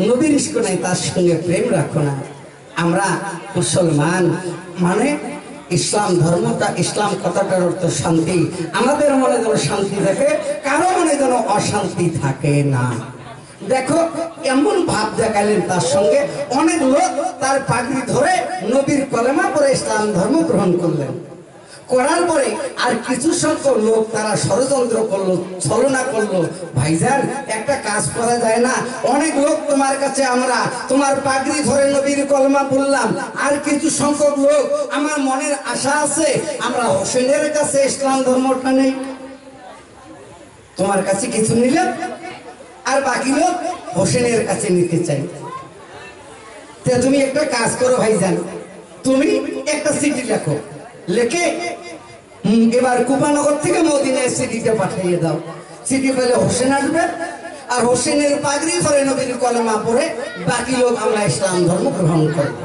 নবীর ইশক নাই তার সঙ্গে প্রেম রাখো না। আমরা মুসলমান মানে ইসলাম ধর্মটা, ইসলাম কথাটার অর্থ শান্তি। আমাদের মনে যেন শান্তি থাকে, কারো মনে যেন অশান্তি থাকে না। দেখো এমন ভাব দেখালেন, তার সঙ্গে অনেক লোক তার পাগড়ি ধরে নবীর কলেমা পরে ইসলাম ধর্ম গ্রহণ করলেন। করার পরে আর কিছু সংখ্যক লোক তারা ষড়যন্ত্র করলো, ছলনা করলো। ভাইজান, একটা কাজ করা যায় না? অনেক লোক তোমার কাছে, আমরা তোমার পাগড়ি ধরে নবীর কলমা বললাম, আর কিছু সংখ্যক লোক আমার মনের আশা আছে আমরা হোসেনের কাছে ইসলাম ধর্মটা নেই। তোমার কাছে কিছু নিলাম, আর বাকি লোক হোসেনের কাছে নিতে চাই। তুমি একটা কাজ করো ভাইজান, তুমি একটা চিঠি লেখো, লেখে এবার কুপানগর থেকে মদিনায় চিঠিটা পাঠিয়ে দাও। চিঠি পেলে হোসেন আসবে, আর হোসেনের পাগড়ি ধরে নবীর কলেমা পড়ে বাকি লোক আমরা ইসলাম ধর্ম গ্রহণ করব।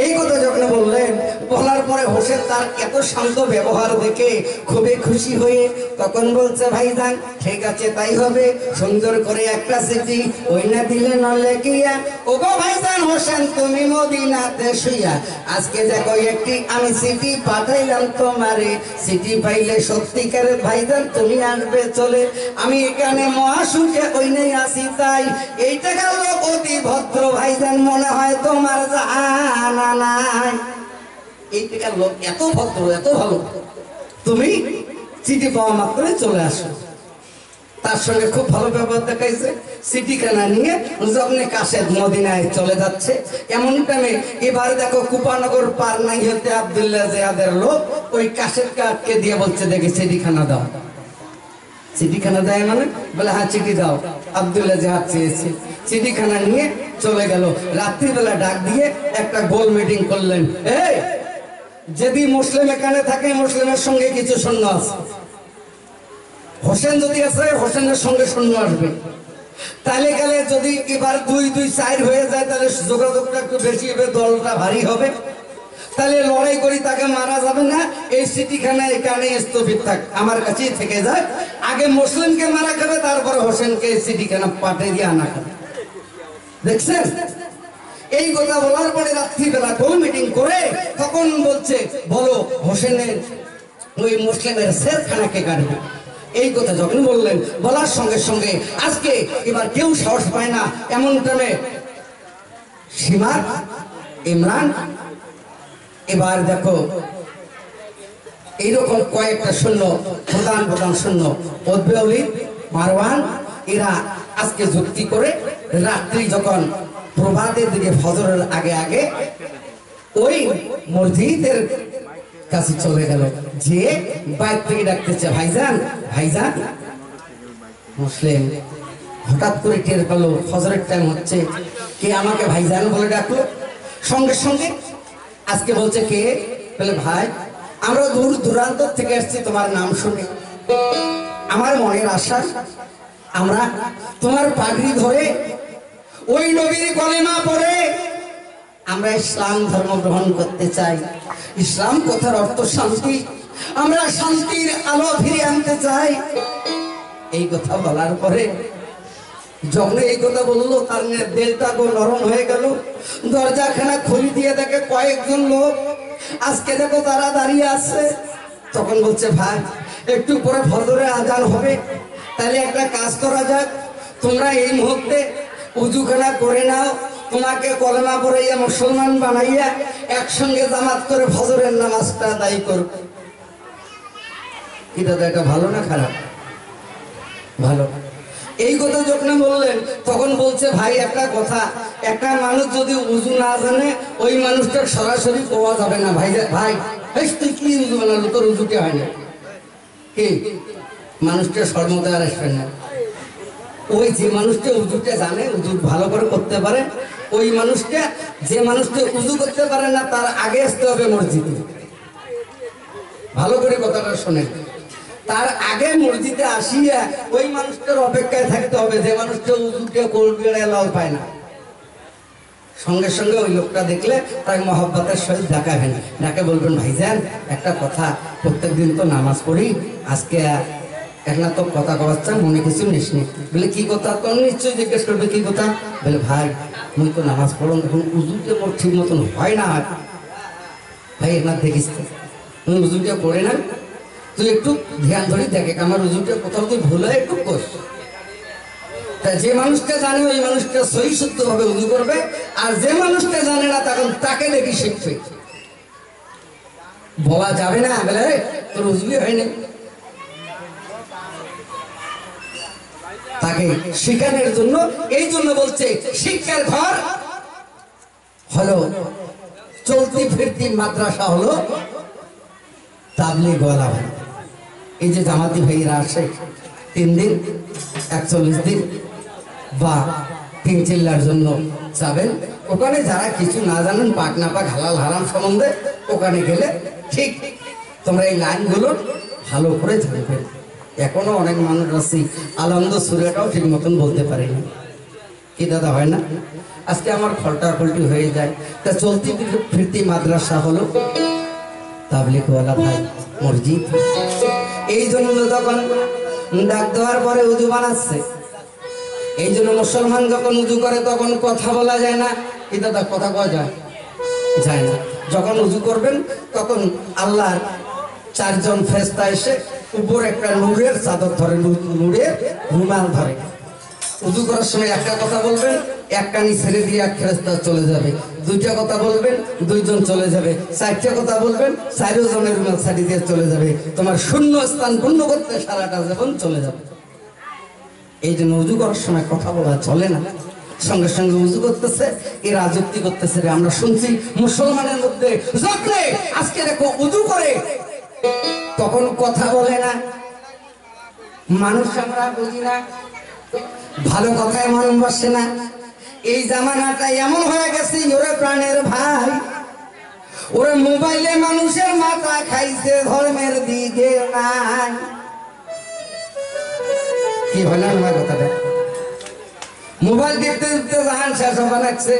এই কথা যখন বললেন, বলার পরে হোসেন তার এত শান্ত ব্যবহার দেখে খুবই খুশি হয়ে তখন বলছে, ভাইজান ঠিক আছে তাই হবে, সুন্দর করে একটা চিঠি ওই না দিলে নলে কিয়া। ও গো ভাইজান হোসেন, তুমি মদিনাতে শুইয়া আজকে দেখো একটি আমি চিঠি পাঠাইলাম তোমারে, চিঠি পাইলে সত্যিকারের ভাইজান তুমি আসবে চলে। আমি এখানে মহাসুখে ওই নেই আসি, তাই এইটা গেল অতি ভদ্র ভাইজান, মনে হয় তোমার জানা নাই। এই টিকার লোক এত ভদ্র, এত ভালো, তুমি চিঠি পাওয়া মাত্রই চলে আসো। তার সঙ্গে খুব ভালো ব্যবহার দেখাইছে। চিঠিখানা নিয়ে যখন কাশেদ মদিনায় চলে যাচ্ছে, এমন টাইমে এবার দেখো কুপানগর পার নাই হতে আব্দুল্লাহ জিয়াদের লোক ওই কাশেদ কাঠকে দিয়ে বলছে, দেখে চিঠিখানা দাও। চিঠিখানা দেয় মানে বলে হ্যাঁ চিঠি দাও। আব্দুল্লাহ জিয়াদ চেয়েছে, চিঠিখানা নিয়ে চলে গেল। রাত্রিবেলা ডাক দিয়ে একটা গোল মিটিং করলেন। এই যদি মুসলিম এখানে থাকে, মুসলিমের সঙ্গে কিছু সৈন্য আছে, হোসেন যদি আছে হোসেনের সঙ্গে সৈন্য আসবে। তাহলে গেলে যদি এবার 2-2-4 হয়ে যায়, তাহলে যোগাযোগটা একটু বেশি হবে, দলটা ভারী হবে, তাহলে লড়াই করি, তাকে মারা যাবে না। এই চিঠিখানা এখানে স্থগিত থাক, আমার কাছেই থেকে যায়। আগে মুসলিমকে মারা খাবে, তারপরে হোসেনকে এই চিঠিখানা পাঠিয়ে দিয়ে আনা খাবে। দেখছেন? এই কথা বলার পরে রাত্রিবেলা গোল মিটিং করে তখন বলছে, বলো হোসেনের ওই মুসলিমের শেরখানাকে কাটবে। এই কথা যখন বললেন, বলার সঙ্গে সঙ্গে আজকে এবার কেউ সাহস পায় না। এমন টাইমে সীমা, ইমরান, এবার দেখো এইরকম কয়েকটা সৈন্য, প্রধান প্রধান সৈন্য, উদ্বেউলি, মারওয়ান, এরা আজকে যুক্তি করে রাত্রি যখন প্রভাতের দিকে ফজরের আগে আগে ওই মসজিদের কাছে চলে গেল, যে বাইরে থেকে ডাকতেছে, ভাইজান ভাইজান। মুসলিম হঠাৎ করে টের পেল ফজরের টাইম হচ্ছে, কে আমাকে ভাইজান বলে ডাকলো। সঙ্গে সঙ্গে আজকে বলছে, কে? বলে ভাই আমরা দূর দূরান্ত থেকে আসছি, তোমার নাম শুনে আমার মনের আশা আমরা তোমার পাগড়ি ধরে ওই নবীর কলেমা পড়ে আমরা ইসলাম ধর্ম গ্রহণ করতে চাই। ইসলাম কথার অর্থ শান্তি, আমরা শান্তির আলো ফিরে আনতে চাই। এই কথা বলার পরে যখন এই কথা বললো, তার দিলটা নরম হয়ে গেল। দরজাখানা খুলে দিয়ে দেখে কয়েকজন লোক, আজকে দেখো তারা দাঁড়িয়ে আছে। তখন বলছে, ভাই একটু পরে ফজরের আজান হবে, তাহলে একটা কাজ করা যাক, তোমরা এই মুহূর্তে উজুখানা করে নাও, তোমাকে কলেমা পড়াইয়া মুসলমান বানাইয়া একসঙ্গে জামাত করে ফজরের নামাজটা আদায় করবে। এটা তো একটা ভালো না খারাপ? ভালো। এই কথা যখন বললেন তখন বলছে, ভাই একটা কথা, একটা মানুষ যদি উজু না জানে ওই মানুষটার সরাসরি পাওয়া যাবে না। ভাই ভাই তুই কি উজু বানালো, তোর উজুটি হয় না, কি মানুষটা সর্বদা আর আসবে না। ওই যে মানুষটা উজুটা জানে, উজু ভালো করে করতে পারে, ওই মানুষটা, যে মানুষটা উজু করতে পারে না, তার আগে আসতে হবে মসজিদে। ভালো করে কথাটা শোনেন, তার আগে মসজিদে আসিয়া ওই মানুষটার অপেক্ষায় থাকতে হবে, যে মানুষটা উজুটা করবে লাল পায় না। সঙ্গে সঙ্গে ওই লোকটা দেখলে তাকে মহব্বতের সহিত ডাকাবেন, ডাকে বলবেন, ভাইজান একটা কথা, প্রত্যেকদিন তো নামাজ পড়ি, আজকে একলা তো কথা কওয়াচ্ছা, মনে কিছু নিস নি। বলে কি কথা? তো নিশ্চয়ই জিজ্ঞেস করবে, কি কথা? বলে ভাই মুই তো নামাজ পড়ো, এখন উজুতে মোর ঠিক মতন হয় না। ভাই একলা দেখিস তো, তুমি উজুটা পড়ে না, তুই একটু ধ্যান ধরে দেখে আমার উজুটা কোথাও তুই ভুল হয় একটু কর। তা যে মানুষটা জানে ওই মানুষটা সহি শুদ্ধ ভাবে উজু করবে, আর যে মানুষটা জানে না তখন তাকে দেখি শিখবে। বলা যাবে না বলে তোর উজুই হয়নি, তাকে শিখানোর জন্য। এই জন্য বলছে শিক্ষার ঘর হলো চলতি ফিরতি মাদ্রাসা, হলো তাবলীগ ওয়ালা ভাই। এই যে জামাতি ভাইরা আসে 3 দিন 41 দিন বা 3 চিল্লার জন্য যাবেন, ওখানে যারা কিছু না জানেন পাক না পাক হালাল হারাম সম্বন্ধে, ওখানে গেলে ঠিক তোমরা এই লাইনগুলো ভালো করে জানবে। এখনো অনেক মানুষ আছে আলন্দ সুরাটাও ঠিক মতন বলতে পারে না, কি দাদা হয় না? আজকে আমার খলটি হয়ে যায়। তা চলতি ফিরতি মাদ্রাসা হলো তাবলীগ ওয়ালা ভাই মসজিদ। এই জন্য তখন ডাক দেওয়ার পরে উজু বানাচ্ছে। এই জন্য মুসলমান যখন উজু করে তখন কথা বলা যায় না, কি দাদা কথা কওয়া যায়? যায় না। যখন উজু করবেন তখন আল্লাহর 4 জন ফেরেশতা এসে উপর একটা নূরের চাদর ধরে, নূরের রুমাল ধরে। উজু করার সময় একটা কথা বলবেন, এক কানি ছেড়ে দিয়ে এক ফেরেশতা চলে যাবে। 2টা কথা বলবেন, 2 জন চলে যাবে। 4টা কথা বলবেন, 4 জনের রুমাল ছাড়ি দিয়ে চলে যাবে। তোমার শূন্য স্থান পূর্ণ করতে সারাটা জীবন চলে যাবে। এই জন্য উজু করার সময় কথা বলা চলে না। সঙ্গে সঙ্গে উজু করতেছে, এর রাজত্ব করতেছে। আমরা শুনছি মুসলমানের মধ্যে যখন আজকে দেখো উজু করে তখন কথা বলে না, মানুষ আমরা বুঝি না, ভালো কথায় মন বসে না। এই জামানাটা এমন হয়ে গেছে ওরে প্রাণের ভাই, ওরে মোবাইলে মানুষের মাথা খাইছে, ধর্মের দিকে নাই। কি হয় না আমার কথাটা? মোবাইল দেখতে দেখতে জাহান শেষ হবা লাগছে।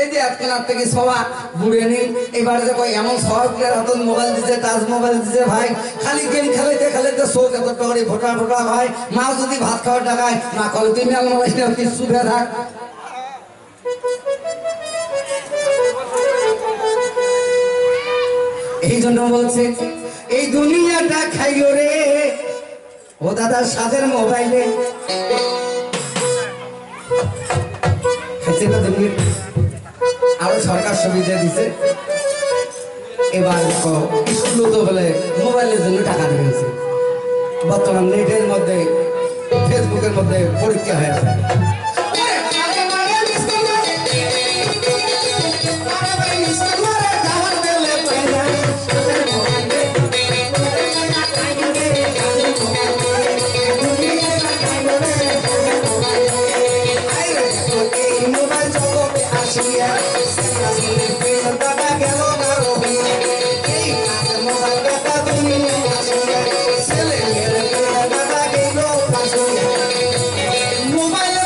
এই যে আজকাল থেকে সবা বুড়ে নিন, এবারে দেখো এমন সব হাতত মোবাইল দিচ্ছে, টাচ মোবাইল দিচ্ছে ভাই, খালি গেম খেলাইতে খেলাইতে চোখ এত টরে ফোটা ফোটা ভাই। মা যদি ভাত খাওয়ার টাকায় মা কল তুমি মোবাইল কিছু থাক। এই জন্য বলছে এই দুনিয়াটা খাইও রে ও দাদা সাদের মোবাইলে। আরো সরকার সুবিধা দিছে, এবার স্কুল তো বলে মোবাইলের জন্য টাকা দিয়েছে। বর্তমান নেটের মধ্যে ফেসবুকের মধ্যে পরীক্ষা হয়েছে। মোবাইল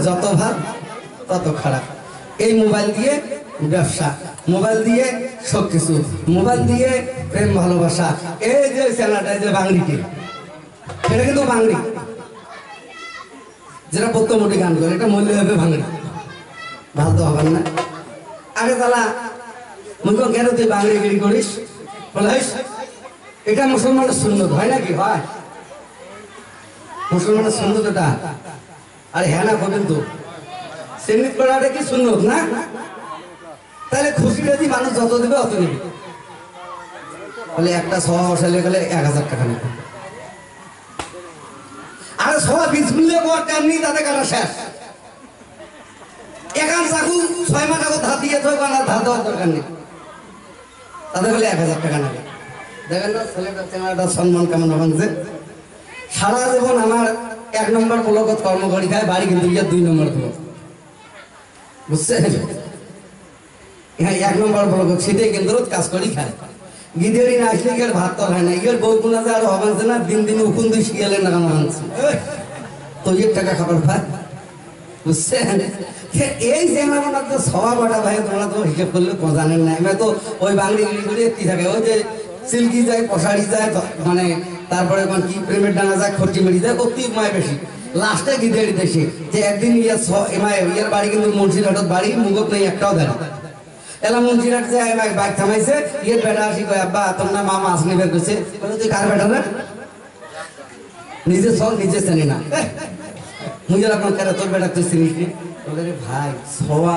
যত ভাব তত খারাপ। এই মোবাইল দিয়ে ব্যবসা, মোবাইল দিয়ে সবকিছু, মোবাইল দিয়ে প্রেম ভালোবাসা। এই যে চ্যানেলটা যে বাংলিকে, এটা কিন্তু বাংলি, যেটা প্রত্যমটি গান করে, এটা মূল্য হবে বাংলি, ভালো তো হবেন না। আগে তালা মুখ কেন তুই বাংলি গিরি করিস, বলিস এটা মুসলমানের সুন্নত হয় নাকি? হয়, মুসলমানের সুন্নত এটা। আরে হ্যাঁ না বলেন তো, সেমনি করাটা কি সুন্নত না? তাহলে খুশি যদি মানুষ যত দেবে অত নেবে। বলে একটা সভা বসালে গেলে 1000 টাকা নেবে, আর সভা 20 মিলিয়ে পর তেমনি তাতে কাটা শেষ। এখান চাকু 6 মাস আগে ধার দিয়ে থাকবে না, ধার দেওয়ার দরকার নেই, তাদের বলে 1000 টাকা নেবে। দেখেন না ছেলেটা চেনাটা সম্মান কেমন ভাঙছে। সারা জীবন আমার 1 নম্বর ব্লকত কর্মকরী খায়, বাড়ি কিন্তু 2 নম্বর ব্লক, বুঝছেন? হ্যাঁ 1 নম্বর ব্লক শীতে কিন্তু কাজ করি খায়। গিদেরি না আসলে গেলে ভাত তো হয় না, ইয়ের বউ কোনা যে আরো হবানছে না, দিন দিন উকুন দুই শিয়ালের না কেন আনছে তো 1 টাকা খাবার ভাত, বুঝছেন? এই যে আমার তো সভা কটা ভাই, তোমরা তো হিসেব করলে জানেন না। এবার তো ওই বাঙালি গুলি কি থাকে, ওই যে সিল্কি যায়, কষারি যায়, মানে তারপরে কি প্রেমের ডানা যায়, খরচি মেরি যায়, অতি মায় বেশি। লাস্টে গিদেরি দেশে যে একদিন ইয়ার বাড়ি কিন্তু মুন্সিরহাটত বাড়ি, মুগত নেই একটাও দেয় না। এলা মুন্সিরহাট যে বাইক থামাইছে, ইয়ের বেটা আসি কয় আব্বা তোর না মা মাছ নিবে করছে। তুই কার বেটা না? নিজে সব নিজে চেনি না, মুজের আপনার কেন তোর বেটা তুই চিনিস নি? বলে রে ভাই সবা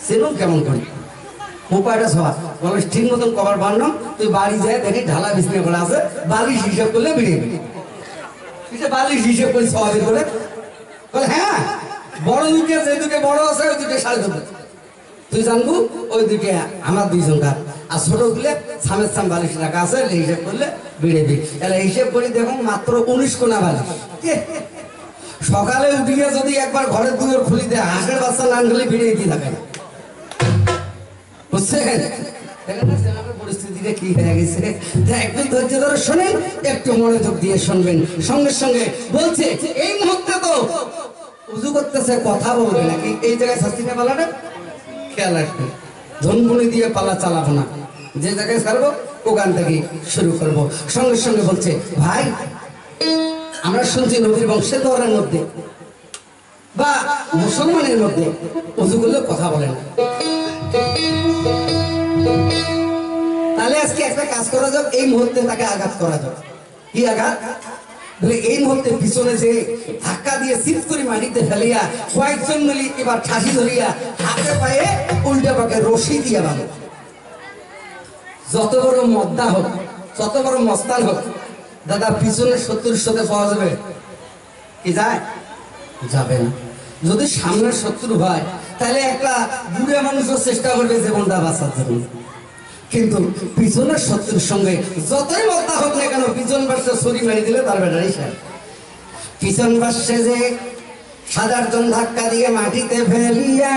সেরকম কেমন করি উপায়টা সবা, বলে ঠিক মতন কভার বানাম, তুই বাড়ি যায় দেখি ঢালা বিছনে করে আছে, বালিশ হিসাব করলে বেরিয়ে বালিশ হিসেব করি সবাই করে। বলে হ্যাঁ বড় দুটো, যে দুটো বড় আছে ওই দুটো 14.5, তুই জানবো ওই দুটো আমার 2 জনকার, আর ছোট গুলো সামের সাম বালিশ রাখা আছে, হিসেব করলে বেড়ে দিই। তাহলে হিসেব করি দেখুন মাত্র 19 কোনা বালিশ। সকালে উঠিয়ে যদি একবার ঘরের দুয়ার খুলি দেয়, হাঁসের বাচ্চা নান গেলে বেরিয়ে দিয়ে থাকে, বুঝছেন? পরিস্থিতিটা কি হয়ে গেছে, একটু ধৈর্য ধরে শোনেন, একটু মনোযোগ দিয়ে শুনবেন। সঙ্গে সঙ্গে বলছে এই মুহূর্তে তো উজু করতেছে, কথা বলবে নাকি এই জায়গায় শাস্তি না পালাটা খেয়াল রাখবে। ধনগুলি দিয়ে পালা চালাবো না, যে জায়গায় ছাড়বো ওখান থেকে শুরু করবো। সঙ্গে সঙ্গে বলছে ভাই আমরা শুনছি নবীর বংশধরের মধ্যে বা মুসলমানের মধ্যে উজু করলে কথা বলে না। তাহলে আজকে একটা কাজ করা যাক, এই মুহূর্তে তাকে আঘাত করা যাক। কি আঘাত? এই মুহূর্তে পিছনে যে ধাক্কা দিয়ে সিট করে মাটিতে ফেলিয়া কয়েকজন মিলি এবার ঠাসি ধরিয়া হাতে পায়ে উল্টা পাকে রশি দিয়া বাঁধে। যত বড় মদ্দা হোক, যত বড় মস্তান হোক, দাদা পিছনে 70 সাথে পাওয়া যাবে কি? যায়? যাবে না। যদি সামনের 70 হয় তাহলে একটা বুড়া মানুষও চেষ্টা করবে জীবনটা বাঁচার জন্য, কিন্তু পিছনের 70 সঙ্গে যতই মদ্দা হোক না কেন, পিছন পাশে ছুরি মারি দিলে তার ব্যাটারি শেষ। পিছন পাশে যে 1000 জন ধাক্কা দিয়ে মাটিতে ফেলিয়া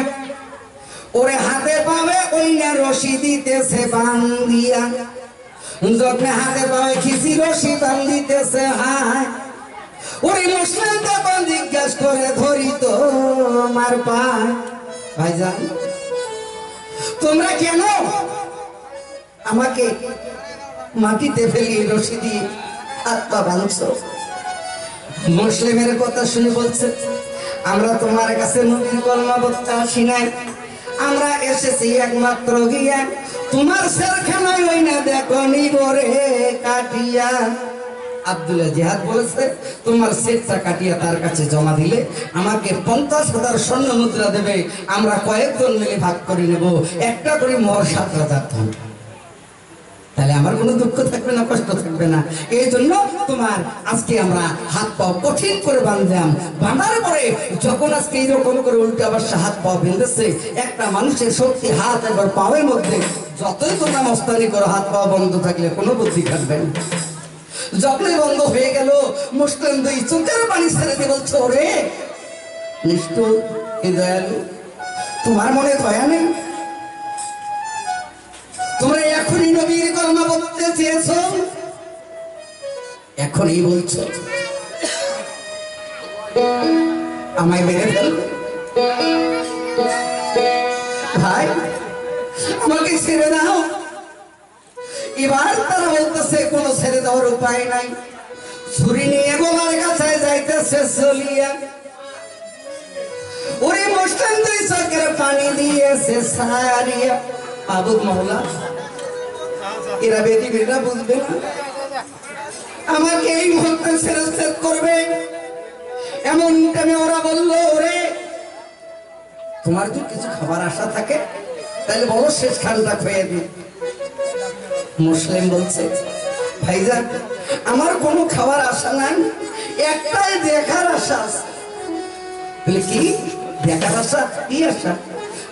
ওরে হাতে পাবে ওই না রশি দিতেছে বান্ধিয়া, যখন হাতে পাবে খিচি রশি বান্ধিতেছে হায়, ওই মুসলিম তখন জিজ্ঞাসা করে ধরি তো আমার পায়, ভাইজান তোমরা কেন আমাকে মাটিতে ফেলিয়ে রশি দিয়ে হাত পা বাঁধছো? মুসলিমের কথা শুনে বলছে আমরা তোমার কাছে নবীর কলমা বলতে আসি নাই, আমরা এসেছি একমাত্র গিয়া তোমার সেরখানায় ওই না দেখো নিবরে কাটিয়া। আব্দুল্লাহ জিহাদ বলেছে তোমার সেটটা কাটিয়া তার কাছে জমা দিলে আমাকে 50,000 স্বর্ণ মুদ্রা দেবে, আমরা কয়েকজন মিলে ভাগ করে নেব, একটা করে মোহর 7,000 ধন। তাহলে আমার কোনো দুঃখ থাকবে না, কষ্ট থাকবে না। এই জন্য তোমার আজকে আমরা হাত পাও কঠিন করে বাঁধলাম। বাঁধার পরে যখন আজকে এইরকম করে উল্টে আবার হাত পাও বেঁধেছে, একটা মানুষের শক্তি হাত একবার পাওয়ের মধ্যে, যতই তোমরা মস্তানি করো হাত পাওয়া বন্ধ থাকলে কোনো বুদ্ধি থাকবে না। যখনই বন্ধ হয়ে গেল মুসলিম 2 চোখের পানি ছেড়ে দিয়ে বলছো ওরে নিষ্ঠুর এ দয়ালু, তোমার মনে দয়া নেই? তোমরা এখনই নবীর কলমা বলতে চেয়েছো, এখনই বলছো আমায় মেরে ফেলবে। ভাই আমাকে ছেড়ে দাও। এবার তারা বলতেছে কোনো ছেড়ে দেওয়ার উপায় নাই। ছুরি নিয়ে গোলার কাছে যাইতেছে চলিয়া। ওরে মুসলিম দুই চোখের পানি দিয়েছে সারিয়া। আবুদ মহলা এরা বেদিবিরা বুঝবে না, আমাকে এই মুহূর্তে ছেড়ে করবে এমন টাইমে ওরা বললো, ওরে তোমার যদি কিছু খাবার আশা থাকে তাহলে বলো শেষ খানটা খুঁয়ে দিই। মুসলিম বলছে, ভাইজান আমার কোনো খাবার আশা নাই, একটাই দেখার আশা আছে। বলে কি দেখার আশা? কি আশা?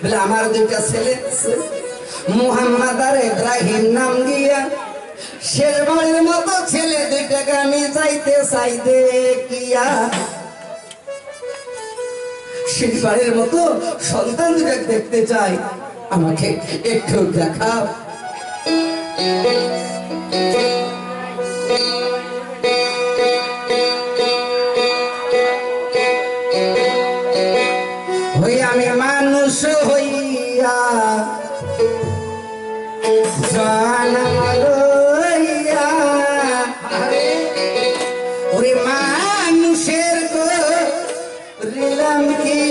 বলে আমার দুইটা ছেলে আছে, মুহাম্মদ আর ইব্রাহিম নাম দিয়া, শেরবাড়ির মতো ছেলে দুইটাকে আমি চাইতে চাই দেখিয়া। শেরবাড়ির মতো সন্তান দুটা দেখতে চাই, আমাকে একটু দেখাও। আমি মানুষ হইয়া জন্ম লইয়া, ওরে মানুষের করিলাম কি?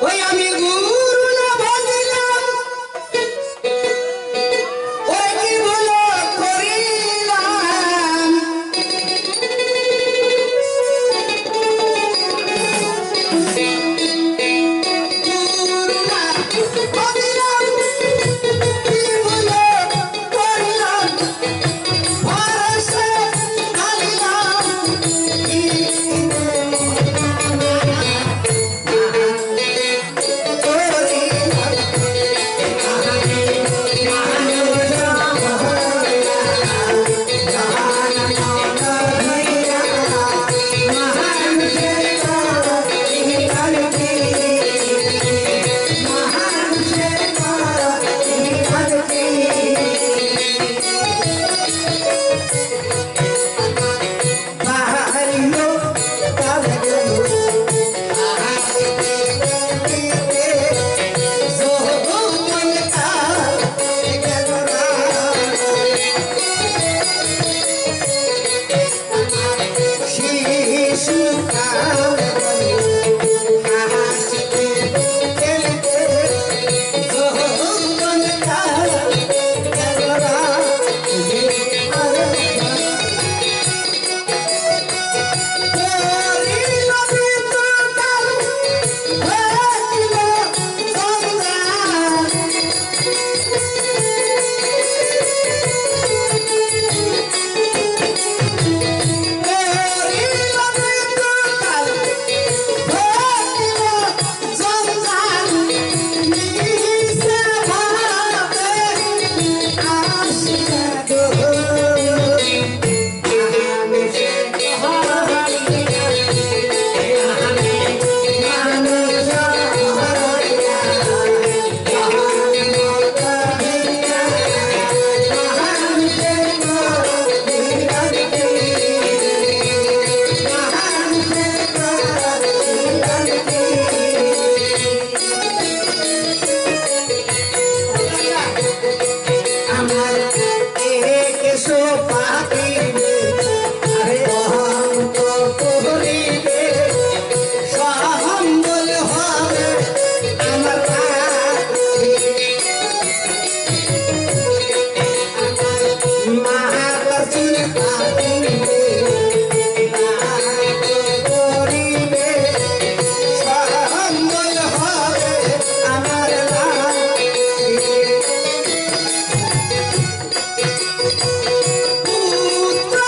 ওই আমি গুরু না ভাজিলাম, ওই কি বলো করিলাম। পুত্র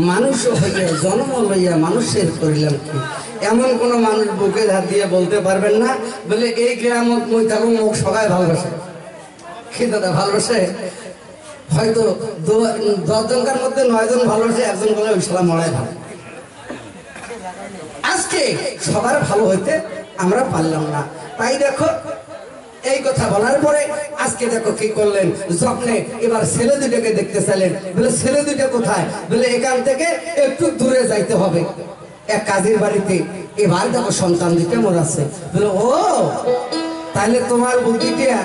মানুষ হইয়া জন্ম লইয়া মানুষের করিলাম কি? এমন কোন মানুষ বুকে হাত দিয়ে বলতে পারবেন না বলে এই গ্রামত মই থাকুন মুখ সবাই ভালোবাসে। কি দাদা ভালোবাসে? হয়তো 10 জনকার মধ্যে 9 জন ভালোবাসে, একজন বলে ওই শালা মরাই ভালো। আজকে সবার ভালো হইতে আমরা পারলাম না, তাই দেখো এই কথা বলার পরে আজকে দেখো কি করলেন, যখন এবার ছেলে দুটোকে দেখতে চাইলেন, বলে ছেলে দুটো কোথায়? বলে এখান থেকে একটু দূরে যাইতে হবে এক কাজীর বাড়িতে। এবার দেখো সন্তান দিতে মরাছে। বলে ও তাহলে তোমার বুদ্ধিটা,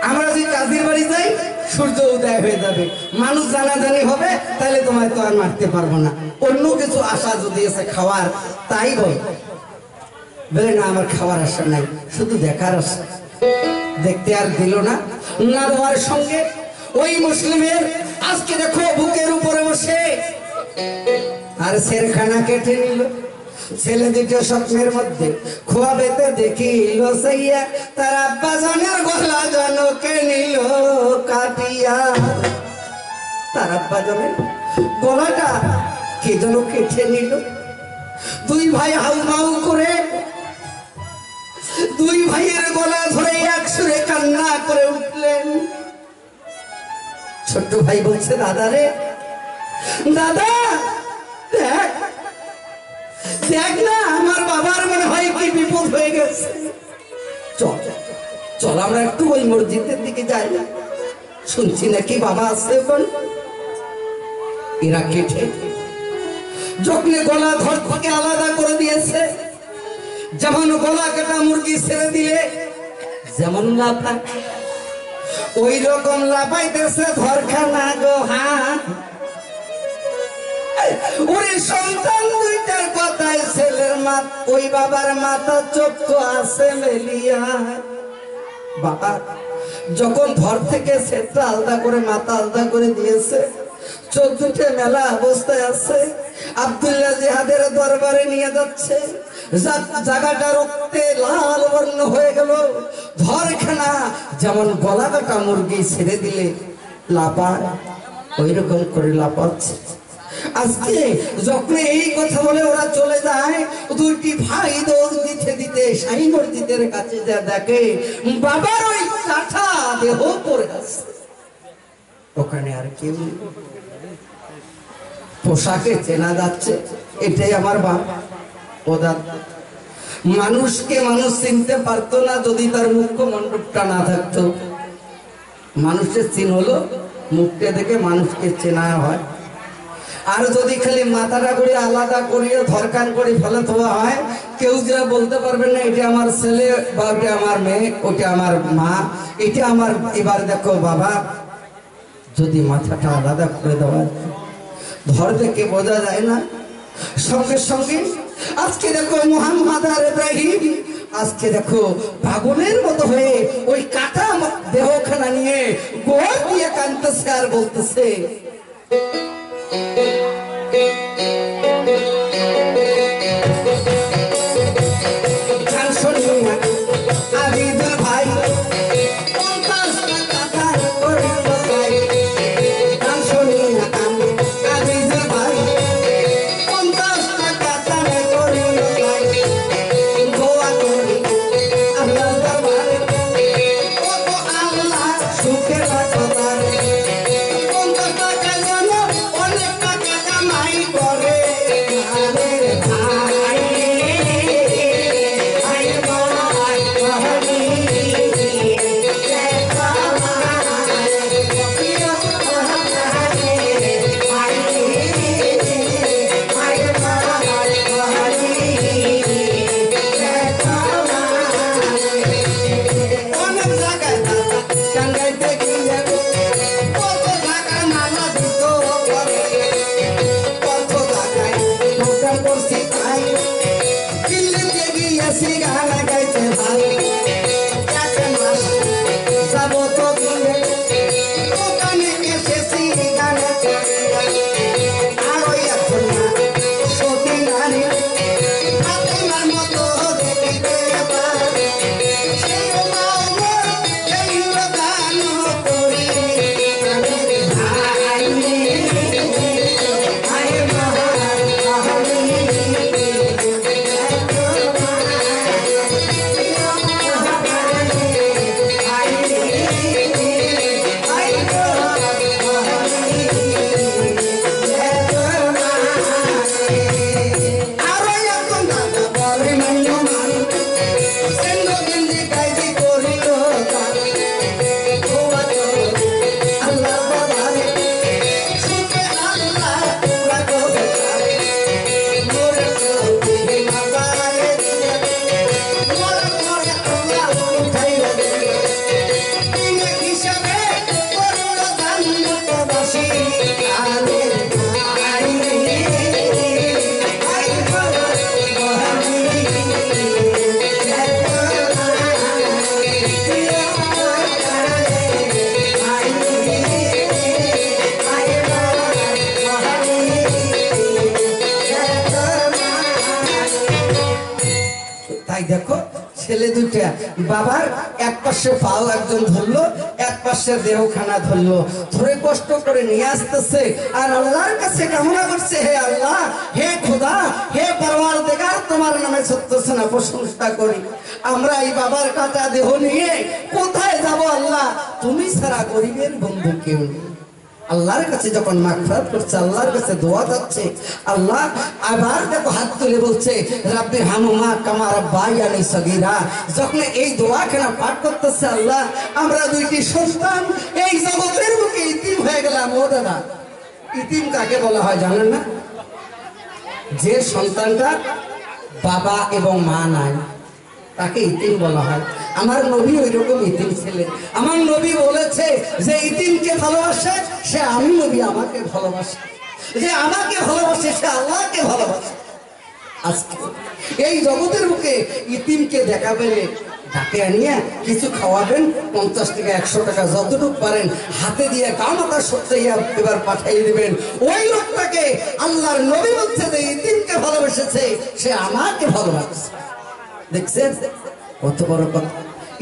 আমরা যদি কাজীর বাড়ি যাই সূর্য উদয় হয়ে যাবে, মানুষ জানাজানি হবে, তাহলে তোমায় তো আর মারতে পারবো না। অন্য কিছু আশা যদি এসে খাওয়ার, তাই বল। বলে না আমার খাওয়ার আশা নাই, শুধু দেখার আশা। দেখতে আর দিল না, না দেওয়ার সঙ্গে ওই মুসলিমের আজকে দেখো বুকের উপরে বসে আর সেরখানা কেটে নিল। ছেলে দুটো স্বপ্নের মধ্যে খোয়া বেতে দেখিল সাইয়া, তার আব্বা জানের গলা জনকে নিল কাটিয়া। তার আব্বা জানের গলাটা কে যেন কেটে নিল। দুই ভাই হাউমাউ করে দুই ভাইয়ের গলা ধরে একসুরে কান্না করে উঠলেন। ছোট্ট ভাই বলছে দাদা রে, দাদা দেখ দেখ না আমার বাবার মনে হয় কি বিপদ হয়ে গেছে, চল চল আমরা একটু ওই মসজিদের দিকে যাই, শুনছি নাকি বাবা আসছে। এখন এরা কেটে যখন গলা ধর থেকে আলাদা করে দিয়েছে, যেমন গলা কাটা মুরগি ছেড়ে দিয়ে যেমন লাফায় ওই রকম লাফাইতেছে ধরখানা গো হাত। ওই সন্তান দুইটার কথায় ছেলের ওই বাবার মাথা চক্ষু আছে মেলিয়া। বাবা যখন ধর থেকে সেটা আলাদা করে মাথা আলাদা করে দিয়েছে, চোখ দুটো মেলা অবস্থায় আছে। আব্দুল্লাহ জিহাদের দরবারে নিয়ে যাচ্ছে, জায়গাটা রক্তে লাল বর্ণ হয়ে গেল। ধরখানা যেমন গলা কাটা মুরগি ছেড়ে দিলে লাপায় ওই রকম করে লাপাচ্ছে। আজকে যখন এই কথা বলে ওরা চলে যায়, দুইটি ভাই দৌড় দিতে দিতে শাহী মসজিদের কাছে যা দেখে বাবার ওই কাটা দেহ পড়ে আছে। ওখানে আর কেউ নেই, পোশাকে চেনা যাচ্ছে এটাই আমার বাপ ও দাদা। মানুষকে মানুষ চিনতে পারতো না যদি তার মুখমণ্ডপটা না থাকতো। মানুষের চিন হলো মুখটা দেখে মানুষকে চেনা হয়। আর যদি খালি মাথাটা করে আলাদা করিয়ে ধরকান করে ফেলে দেওয়া হয়, কেউ যা বলতে পারবে না এটা আমার ছেলে বা ওটা আমার মেয়ে, ওটা আমার মা, এটা আমার। এবার দেখো বাবা যদি মাথাটা আলাদা করে দেওয়া, ধর থেকে বোঝা যায় না। সঙ্গে সঙ্গে আজকে দেখো মুহাম্মদ আর ইব্রাহিম আজকে দেখো পাগলের মতো হয়ে ওই কাটা দেহখানা নিয়ে গোয়া দিয়ে কাঁদতেছে আর বলতেছে, অনেক টাকা কামাই ছেলে দুইটা বাবার এক পাশে পাও একজন ধরলো, এক পাশে দেহখানা ধরলো, ধরে কষ্ট করে নিয়ে আসতেছে আর আল্লাহর কাছে কামনা করছে, হে আল্লাহ, হে খোদা, হে পরওয়ারদিগার, তোমার নামে সত্য সেনা প্রশংসা করি। আমরা এই বাবার কাটা দেহ নিয়ে কোথায় যাব আল্লাহ? তুমি ছাড়া গরিবের বন্ধু কেউ নেই। আল্লাহর কাছে যখন মাগফিরাত করছে, আল্লাহর কাছে দোয়া যাচ্ছে, আল্লাহ আবার দেখো হাত তুলে বলছে, রাব্বির হামহুমা কামা রাব্বায়ানি সগীরা। যখন এই দোয়াখানা পাঠ করতেছে, আল্লাহ আমরা দুইটি সন্তান এই জগতের বুকে ইতিম হয়ে গেলাম। ও দাদা, ইতিম কাকে বলা হয় জানেন না? যে সন্তানটা বাবা এবং মা নাই তাকে ইতিম বলা হয়। আমার নবী ওই রকম ইতিম ছিলেন। আমার নবী বলেছে যে ইতিমকে ভালোবাসে সে আমি নবী আমাকে ভালোবাসে, যে আমাকে ভালোবাসে সে আল্লাহকে ভালোবাসে। আজকে এই জগতের বুকে ইতিমকে দেখা পেলে ডাকে আনিয়ে কিছু খাওয়াবেন, 50 টাকা 100 টাকা যতটুকু পারেন হাতে দিয়ে কামাতা সত্যাইয়া এবার পাঠিয়ে দিবেন। ওই লোকটাকে আল্লাহর নবী বলছে যে ইতিমকে ভালোবেসেছে সে আমাকে ভালোবাসে। দেখছেন কত বড় কথা?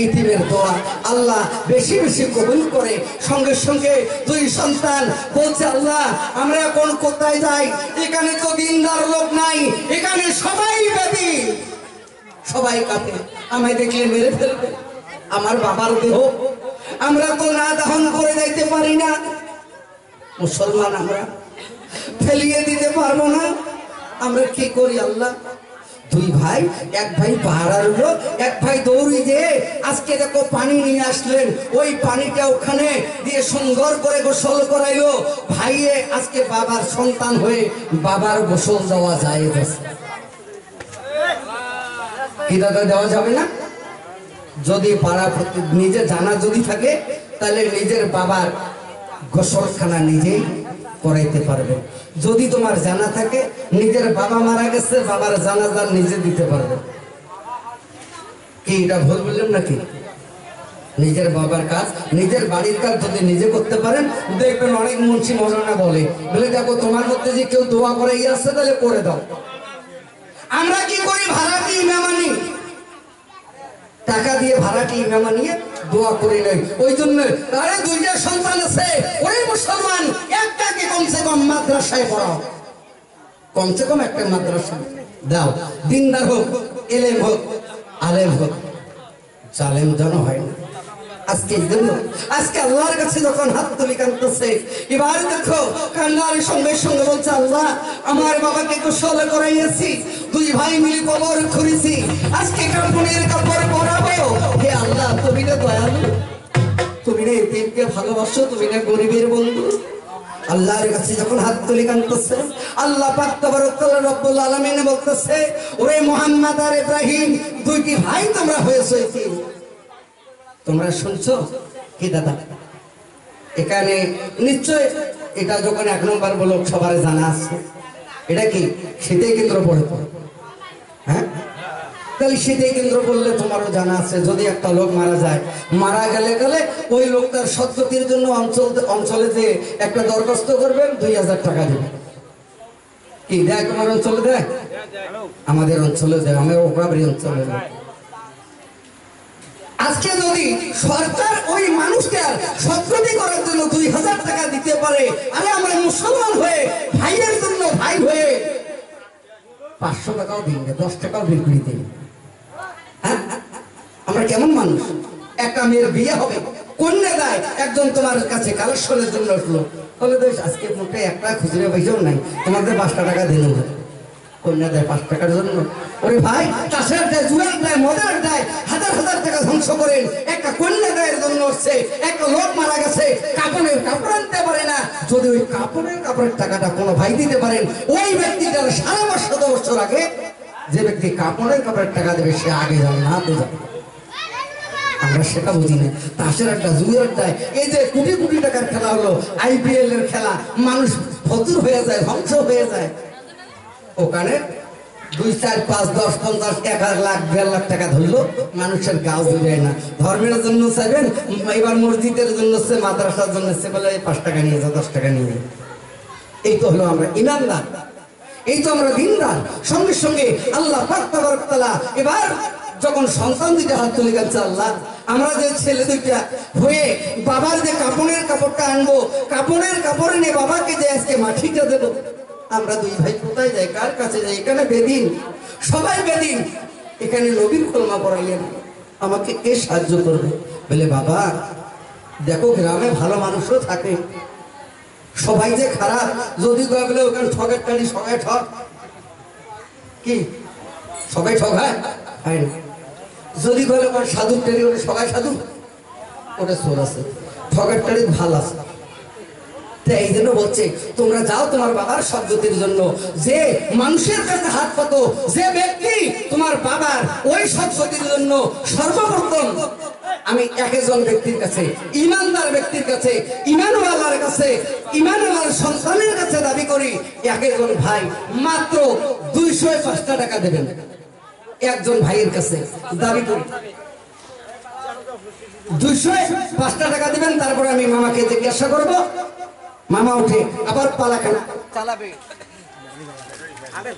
ইতিমের দোয়া আল্লাহ বেশি বেশি কবুল করে। সঙ্গে সঙ্গে দুই সন্তান বলছে, আল্লাহ আমরা এখন কোথায় যাই? এখানে তো দিনদার লোক নাই, এখানে সবাই বেদি, সবাই কাঁপে, আমায় দেখলে মেরে ফেলবে। আমার বাবার দেহ আমরা তো না দাহন করে যাইতে পারি না, মুসলমান আমরা ফেলিয়ে দিতে পারবো না, আমরা কি করি আল্লাহ? দুই ভাই, এক ভাই পাহাড়া রইল, এক ভাই দৌড়ি যে আজকে দেখো পানি নিয়ে আসলেন, ওই পানিটা ওখানে দিয়ে সুন্দর করে গোসল করাইলো। ভাইয়ে আজকে বাবার সন্তান হয়ে বাবার গোসল দেওয়া যায়, কি দাদা দেওয়া যাবে না? যদি পাড়া নিজে জানা যদি থাকে তাহলে নিজের বাবার গোসলখানা নিজেই করাইতে পারবে। যদি তোমার জানা থাকে নিজের বাবা মারা গেছে, বাবার জানাজা নিজে দিতে পারবে। কি এটা ভুল বললাম নাকি? নিজের বাবার কাজ, নিজের বাড়ির কাজ যদি নিজে করতে পারেন, দেখবেন অনেক মুন্সি মৌলানা বলে দেখো তোমার মধ্যে যে কেউ দোয়া করে আসছে তাহলে করে দাও। আমরা কি করি? ভাড়াটি ইমামানি, টাকা দিয়ে ভাড়াটি ইমামা নিয়ে দোয়া করে নেই। ওই জন্য আরে দুইটা সন্তান আছে, ওই মুসলমান একটাকে কমসে কম মাদ্রাসায় পড়াও, কমসে কম একটা মাদ্রাসা দাও। দিনদার হোক, এলেম হোক, আলেম হোক, জালেম যেন হয় না। আজকে জন্য আজকে আল্লাহর কাছে যখন হাত তুলি কাঁদতেছে, এবার দেখো কান্নার সঙ্গে সঙ্গে বলছে, আল্লাহ আমার বাবাকে গোসল করাইয়াছি, দুই ভাই মিলে কবর খুঁড়েছি, আজকে কাপড়ের কাপড় পরাবো। হে আল্লাহ, তুমি না দয়ালু, তুমি না এতিমকে ভালোবাসো, তুমি না গরিবের বন্ধু। আল্লাহর কাছে যখন হাত তুলি কাঁদতেছে, আল্লাহ পাক তাবারক রব্বুল আলামিন বলতেছে, ওরে মুহাম্মদ আর ইব্রাহিম, দুইটি ভাই তোমরা হয়েছো এতিম। তোমরা শুনছো কি দাদা? এখানে নিশ্চয় এটা যখন 1 নম্বর ব্লক সবার জানা আছে, এটা কি শীতে কেন্দ্র পড়ে? হ্যাঁ, তাহলে শীতে কেন্দ্র বললে তোমারও জানা আছে, যদি একটা লোক মারা যায়, মারা গেলে ওই লোকটার সদ্গতির জন্য অঞ্চলে যে একটা দরখাস্ত করবেন, 2000 টাকা দেবেন। কি দেয় তোমার অঞ্চলে? দেয়, আমাদের অঞ্চলে দেয়, আমি ওকরাবাড়ি অঞ্চলে দেয়। আজকে যদি সরকার ওই মানুষটার সদ্গতি করার জন্য 2000 টাকা দিতে পারে, আরে আমরা মুসলমান হয়ে ভাইয়ের জন্য ভাই হয়ে 500 টাকাও দিন, 10 টাকাও বিক্রি দিন। হ্যাঁ, আমরা কেমন মানুষ? একটা মেয়ের বিয়ে হবে, কন্যা দেয়, একজন তোমার কাছে কালেকশনের জন্য উঠলো, বলে বেশ আজকে মুখে একটা খুচরা পয়সাও নাই, তোমাদের 5 টাকা দিন। কন্যা দেয় 5 টাকার জন্য। ওরে ভাই, চাষের দেয়, জুয়ার দেয়, মদের দেয়, হাজার হাজার টাকা ধ্বংস করেন একটা কন্যা দেয়ের জন্য হচ্ছে। একটা লোক মারা গেছে, কাপড়ের কাপড় আনতে পারে না, যদি ওই কাপড়ের টাকাটা কোনো ভাই দিতে পারেন, ওই ব্যক্তিটার 7.5 বছর আগে যে ব্যক্তি কাপড়ের টাকা দেবে সে আগে যাবে না, হাতে যাবে। আমরা সেটা বুঝি না। তাসের একটা, জুয়ের দেয়, এই যে কোটি কোটি টাকার খেলা হলো, IPL এর খেলা, মানুষ ফতুর হয়ে যায়, ধ্বংস হয়ে যায়। ওখানে 2, 4, 5, 10, 50, 1 লাখ 1.5 লাখ টাকা ধরলো, মানুষের গাও ধরে না। ধর্মের জন্য চাইবেন, এবার মসজিদের জন্য, মাদ্রাসার জন্য বলে 5 টাকা নিয়ে যাও, 10 টাকা নিয়ে যাও। এই তো হলো আমরা ইমানদার, এই তো আমরা দিনদার। সঙ্গে সঙ্গে আল্লাহ পাক তাবারক তাআলা এবার যখন সন্তান দুইটা হাত তুলে গেছে, আল্লাহ আমরা যে ছেলে দুইটা হয়ে বাবার যে কাপড়ের কাপড়টা আনবো, কাপড়ের কাপড় এনে বাবাকে যে আজকে মাটিটা দেবো, আমরা দুই ভাই কোথায় যাই, কার কাছে যাই? এখানে বেদিন, সবাই বেদিন, এখানে নবীর কলমা পড়াইলেন, আমাকে কে সাহায্য করবে? বলে বাবা দেখো গ্রামে ভালো মানুষও থাকে, সবাই যে খারাপ, যদি বলে ওখানে ঠকের টানি, সবাই ঠক কি, সবাই ঠক হয় না। যদি বলে ওখানে সাধুর টানি, ওটা সবাই সাধু, ওটা চোর আছে, ঠকের টানি ভালো আছে। এই জন্য বলছে তোমরা যাও তোমার বাবার সদ্গতির জন্য, যে মানুষের কাছে হাত পাতো, যে ব্যক্তি তোমার বাবার ওই সদ্গতির জন্য সর্বপ্রথম আমি একজন ব্যক্তির কাছে, ইমানদার ব্যক্তির কাছে, ইমানওয়ালার কাছে, ইমানওয়ালার সন্তানের কাছে দাবি করি, একজন ভাই মাত্র 205 টাকা দেবেন। একজন ভাইয়ের কাছে দাবি করি 205 টাকা দিবেন। তারপর আমি মামাকে জিজ্ঞাসা করব, মামা উঠে আবার পালাখানা চালাবে। আরে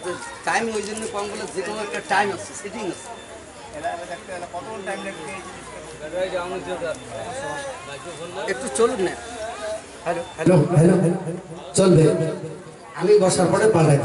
টাইম ওই জন্য কম বলে, যে কোনো একটা টাইম আছে, সেটিং আছে। একটু চলুন না, হ্যালো হ্যালো হ্যালো চলবে, আমি বসার পরে পালাই।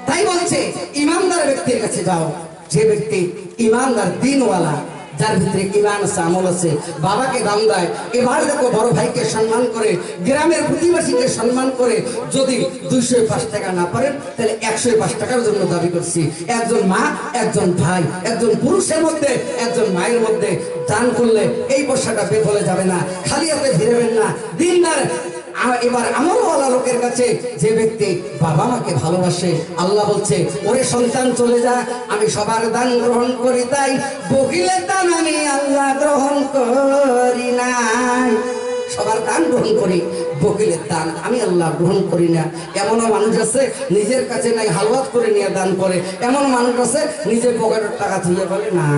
তাই বলছে ইমানদার ব্যক্তির কাছে যাও, যে ব্যক্তি ইমানদার দিনওয়ালা, যার ভিতরে ইমান আছে, আমল আছে, বাবাকে দাম দেয়। এবার দেখো বড় ভাইকে সম্মান করে, গ্রামের প্রতিবেশীকে সম্মান করে। যদি 205 টাকা না পারেন তাহলে 105 টাকার জন্য দাবি করছি। একজন মা, একজন ভাই, একজন পুরুষের মধ্যে, একজন মায়ের মধ্যে দান করলে এই পয়সাটা বেফলে যাবে না, খালি হাতে ফিরবেন না। দিনদার এবার আমলওয়ালা লোকের কাছে, যে ব্যক্তি বাবা মাকে ভালোবাসে, আল্লাহ বলছে ওরে সন্তান চলে যা, আমি সবার দান গ্রহণ করি, তাই বকিলের দান আমি আল্লাহ গ্রহণ করি না। সবার দান গ্রহণ করি, বকিলের দান আমি আল্লাহ গ্রহণ করি না। এমনও মানুষ আছে নিজের কাছে নাই, হালওয়াত করে নিয়ে দান করে। এমন মানুষ আছে নিজের পকেটের টাকা ধুয়ে বলে না,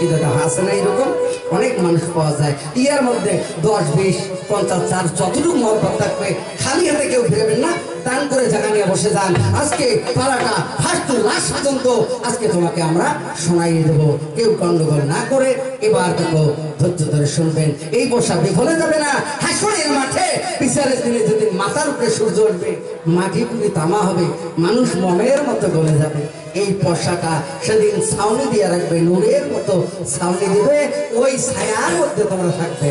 এটা আছে না, এরকম অনেক মানুষ পাওয়া যায়। ইয়ার মধ্যে 10, 20, 50, 4 যতটুকু মহব্বত থাকবে, খালি হাতে কেউ ফিরবেন না, দান করে জায়গা নিয়ে বসে যান। আজকে পাড়াটা ফার্স্ট টু লাস্ট পর্যন্ত আজকে তোমাকে আমরা শোনাই দেবো, কেউ গন্ডগোল না করে। এবার দেখো ধৈর্য ধরে শুনবেন, এই বর্ষা বিফলে যাবে না। হাসরের মাঠে বিচারের দিনে যেদিন মাথার উপরে সূর্য উঠবে, মাটি পুরি তামা হবে, মানুষ মমের মতো গলে যাবে। এই পয়সাটা সেদিন ছাউনি দিয়ে রাখবে, নূরের মতো ছাউনি দিবে, ওই ছায়ার মধ্যে তোমরা থাকবে।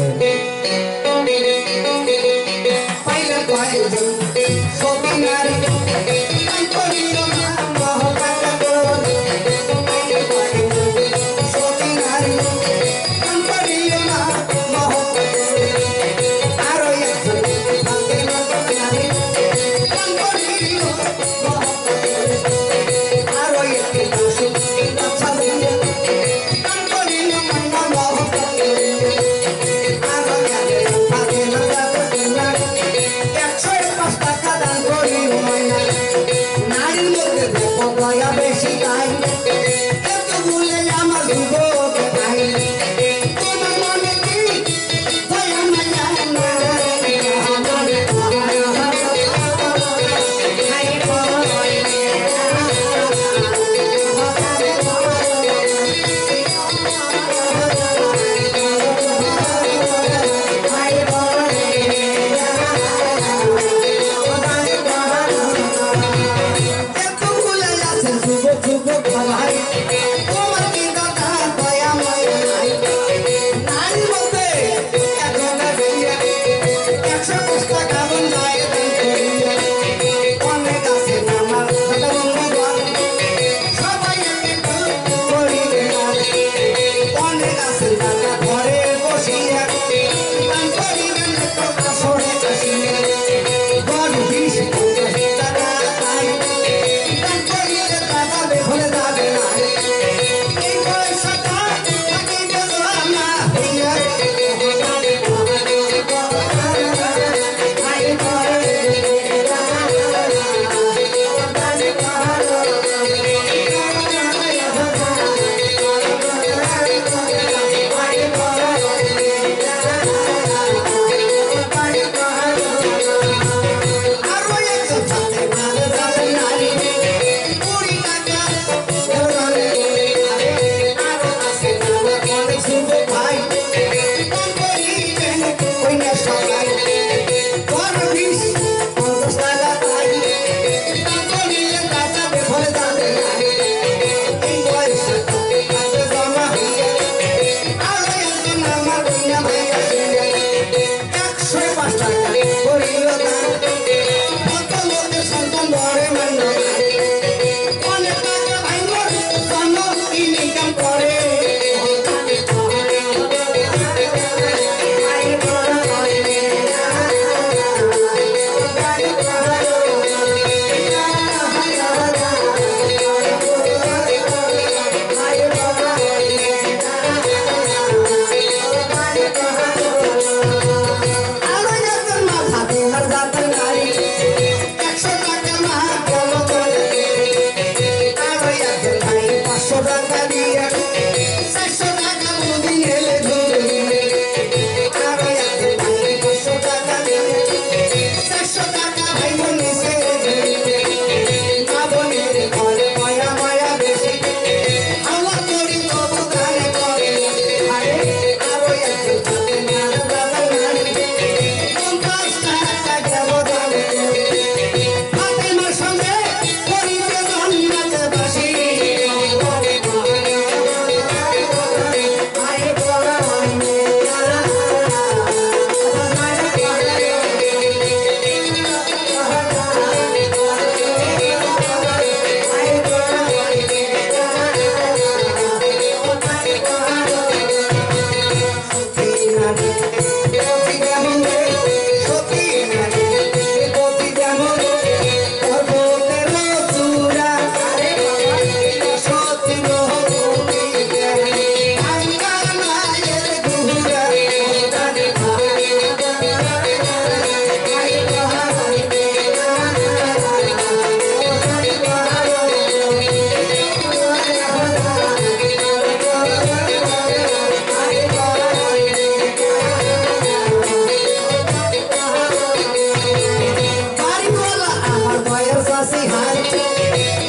শাসি হাই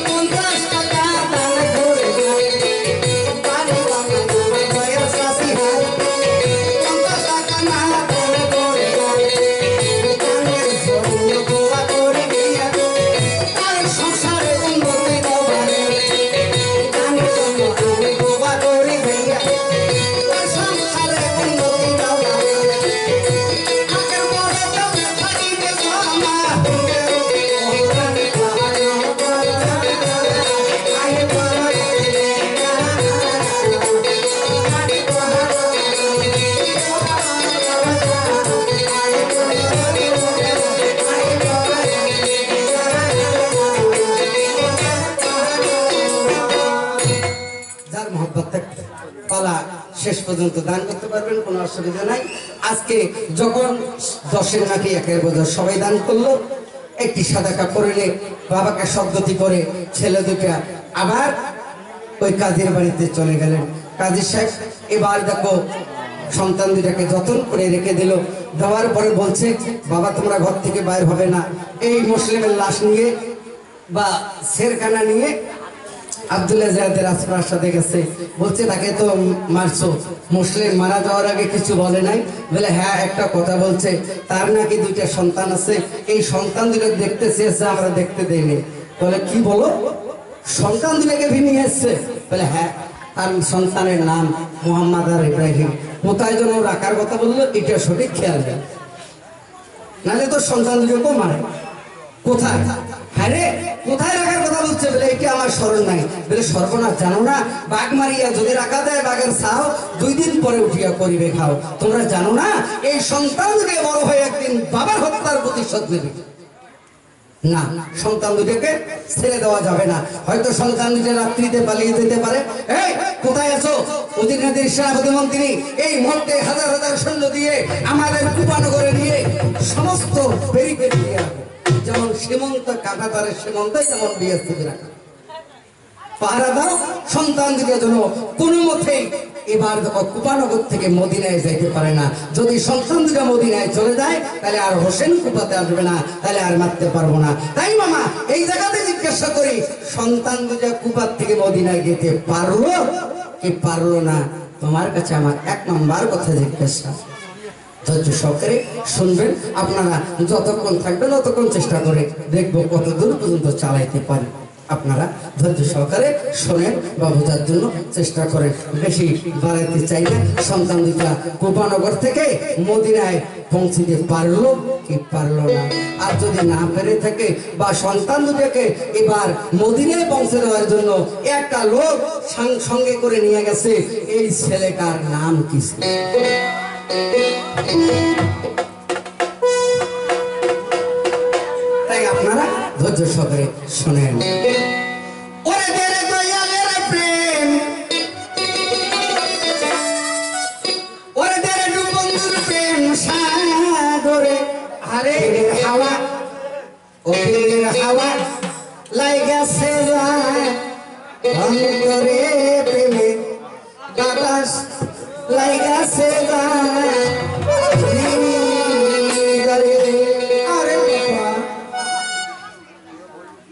50 টাকা দান করে যায় বাড়ি বানানো দয়াল শাসি হাই 50 টাকা না দান করে যায় গানের জন্য দোয়া করে দিয়া তার সংসারে উন্নতি দেওয়ারে গানের জন্য আমি দোয়া করে দিয়া তার সংসারে উন্নতি দেওয়ারে আগের পরে চলে থাকিবে জমা যার মহব্বত থাকবে পালা শেষ পর্যন্ত দান করতে পারবেন, কোনো অসুবিধা নাই। আজকে যখন 10-এর নাকি 1-এর বোঝা সবাই দান করলো, একটি সাদা কাপড় এনে বাবাকে শব্দটি করে ছেলে দুটা আবার ওই কাজের বাড়িতে চলে গেলেন। কাজী সাহেব এবার দেখো সন্তান দুটাকে যত্ন করে রেখে দিল। দেওয়ার পরে বলছে, বাবা তোমরা ঘর থেকে বাইর হবে না। এই মুসলিমের লাশ নিয়ে বা শেরখানা নিয়ে আব্দুল্লাহ জাহাদের রাজপ্রাসাদে গেছে। বলছে তাকে তো মারছো, মুসলিম মারা যাওয়ার আগে কিছু বলে নাই? বলে হ্যাঁ একটা কথা বলছে, তার নাকি 2টা সন্তান আছে, এই সন্তান দুটো দেখতে চেয়েছে, আমরা দেখতে দেয়নি। বলে কি বলো, সন্তান দুটোকে নিয়ে এসছে? বলে হ্যাঁ, তার সন্তানের নাম মোহাম্মদ আর ইব্রাহিম। কোথায় যেন রাখার কথা বললো, এটা সঠিক খেয়াল নেই, নাহলে তো সন্তান দুটোকে মারে। কোথায়? হ্যাঁ রে, কোথায় রাখার কথা বলছে? বলে এটা আমার স্মরণ নাই। বলে সর্বনাশ, জানো না বাঘ মারিয়া যদি রাখা দেয় বাঘের ছাও 2 দিন পরে উঠিয়া করিবে খাও। তোমরা জানো না এই সন্তান দুটো বড় হয়ে একদিন বাবার হত্যার প্রতিশোধ নেবে? না, সন্তান দুটোকে ছেড়ে দেওয়া যাবে না। হয়তো সন্তান দুটো রাত্রিতে পালিয়ে যেতে পারে। এই কোথায় আছো? অধীনাধীন সেনাপতি মন্ত্রী এই মুহূর্তে হাজার হাজার সৈন্য দিয়ে আমাদের কুপানগরে নিয়ে সমস্ত ব্যারিকেড দিয়ে রাখো। যেমন সীমন্ত কাটাতারে সীমন্ত, যেমন বিএসএফ রাখা পাহারা দাও। সন্তান দিকে যেন কোনো মতেই এবার দেখো কুপানগর থেকে মদিনায় যাইতে পারে না। যদি সন্তান দুটা মদিনায় চলে যায় তাহলে আর হোসেন কুপাতে আসবে না, তাহলে আর মারতে পারবো না। তাই মামা এই জায়গাতে জিজ্ঞাসা করি, সন্তান দুটা কুপার থেকে মদিনায় যেতে পারলো কি পারলো না? তোমার কাছে আমার 1 নম্বর কথা জিজ্ঞাসা। ধৈর্য সহকারে শুনবেন। আপনারা যতক্ষণ থাকবেন ততক্ষণ চেষ্টা করে দেখবো কত দূর পর্যন্ত চালাইতে পারি। আপনারা ধৈর্য সহকারে শোনেন বা বোঝার জন্য চেষ্টা করেন। বেশি বাড়াইতে চাই না। সন্তান দুটা কোপানগর থেকে মদিনায় পৌঁছিতে পারলো কি পারলো না? আর যদি না পেরে থাকে বা সন্তান দুটাকে এবার মদিনায় পৌঁছে দেওয়ার জন্য একটা লোক সঙ্গে করে নিয়ে গেছে, এই ছেলেটার নাম কি? তাই আপনারা ধৈর্য সহকারে শোনেন। ওরে দেরে দয়ালের প্রেম, ওরে দেরে বন্ধুর প্রেম সাগরে, আরে হাওয়া ও দিনের হাওয়া লাইগাছে যায় অন্তরে প্রেমে বাতাস লাইগাছে যায়।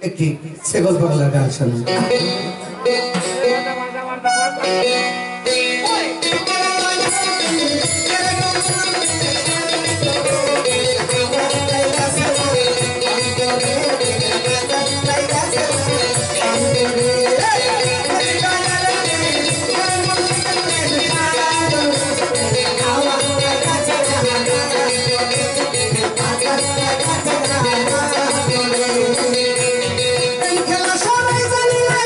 একটি সেগল পাগলার গান শুনুন। খেলা সবাই জানি না,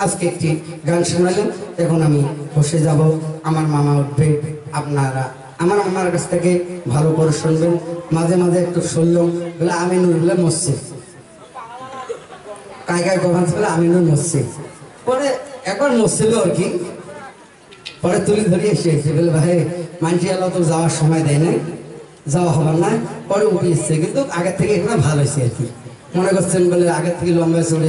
আজকে একটি গান শোনালেন, এখন আমি বসে যাব, আমার মামা উঠবে। আপনারা আমার মামার কাছ থেকে ভালো করে শুনবেন, মাঝে মাঝে একটু শুনলাম বলে আমিনুর বলে মসজিদ কায়গায় কভান্স বলে আমিনুর মসজিদ, পরে একবার মসজিদ আর কি, পরে তুলি ধরিয়ে এসে বলে ভাই মানসি আলো তো যাওয়ার সময় দেয় না, যাওয়া হবার না, পরে উঠে এসছে, কিন্তু আগের থেকে এখানে ভালো হয়েছে আর কি, মনে করছেন বলে আগের থেকে লম্বা চলে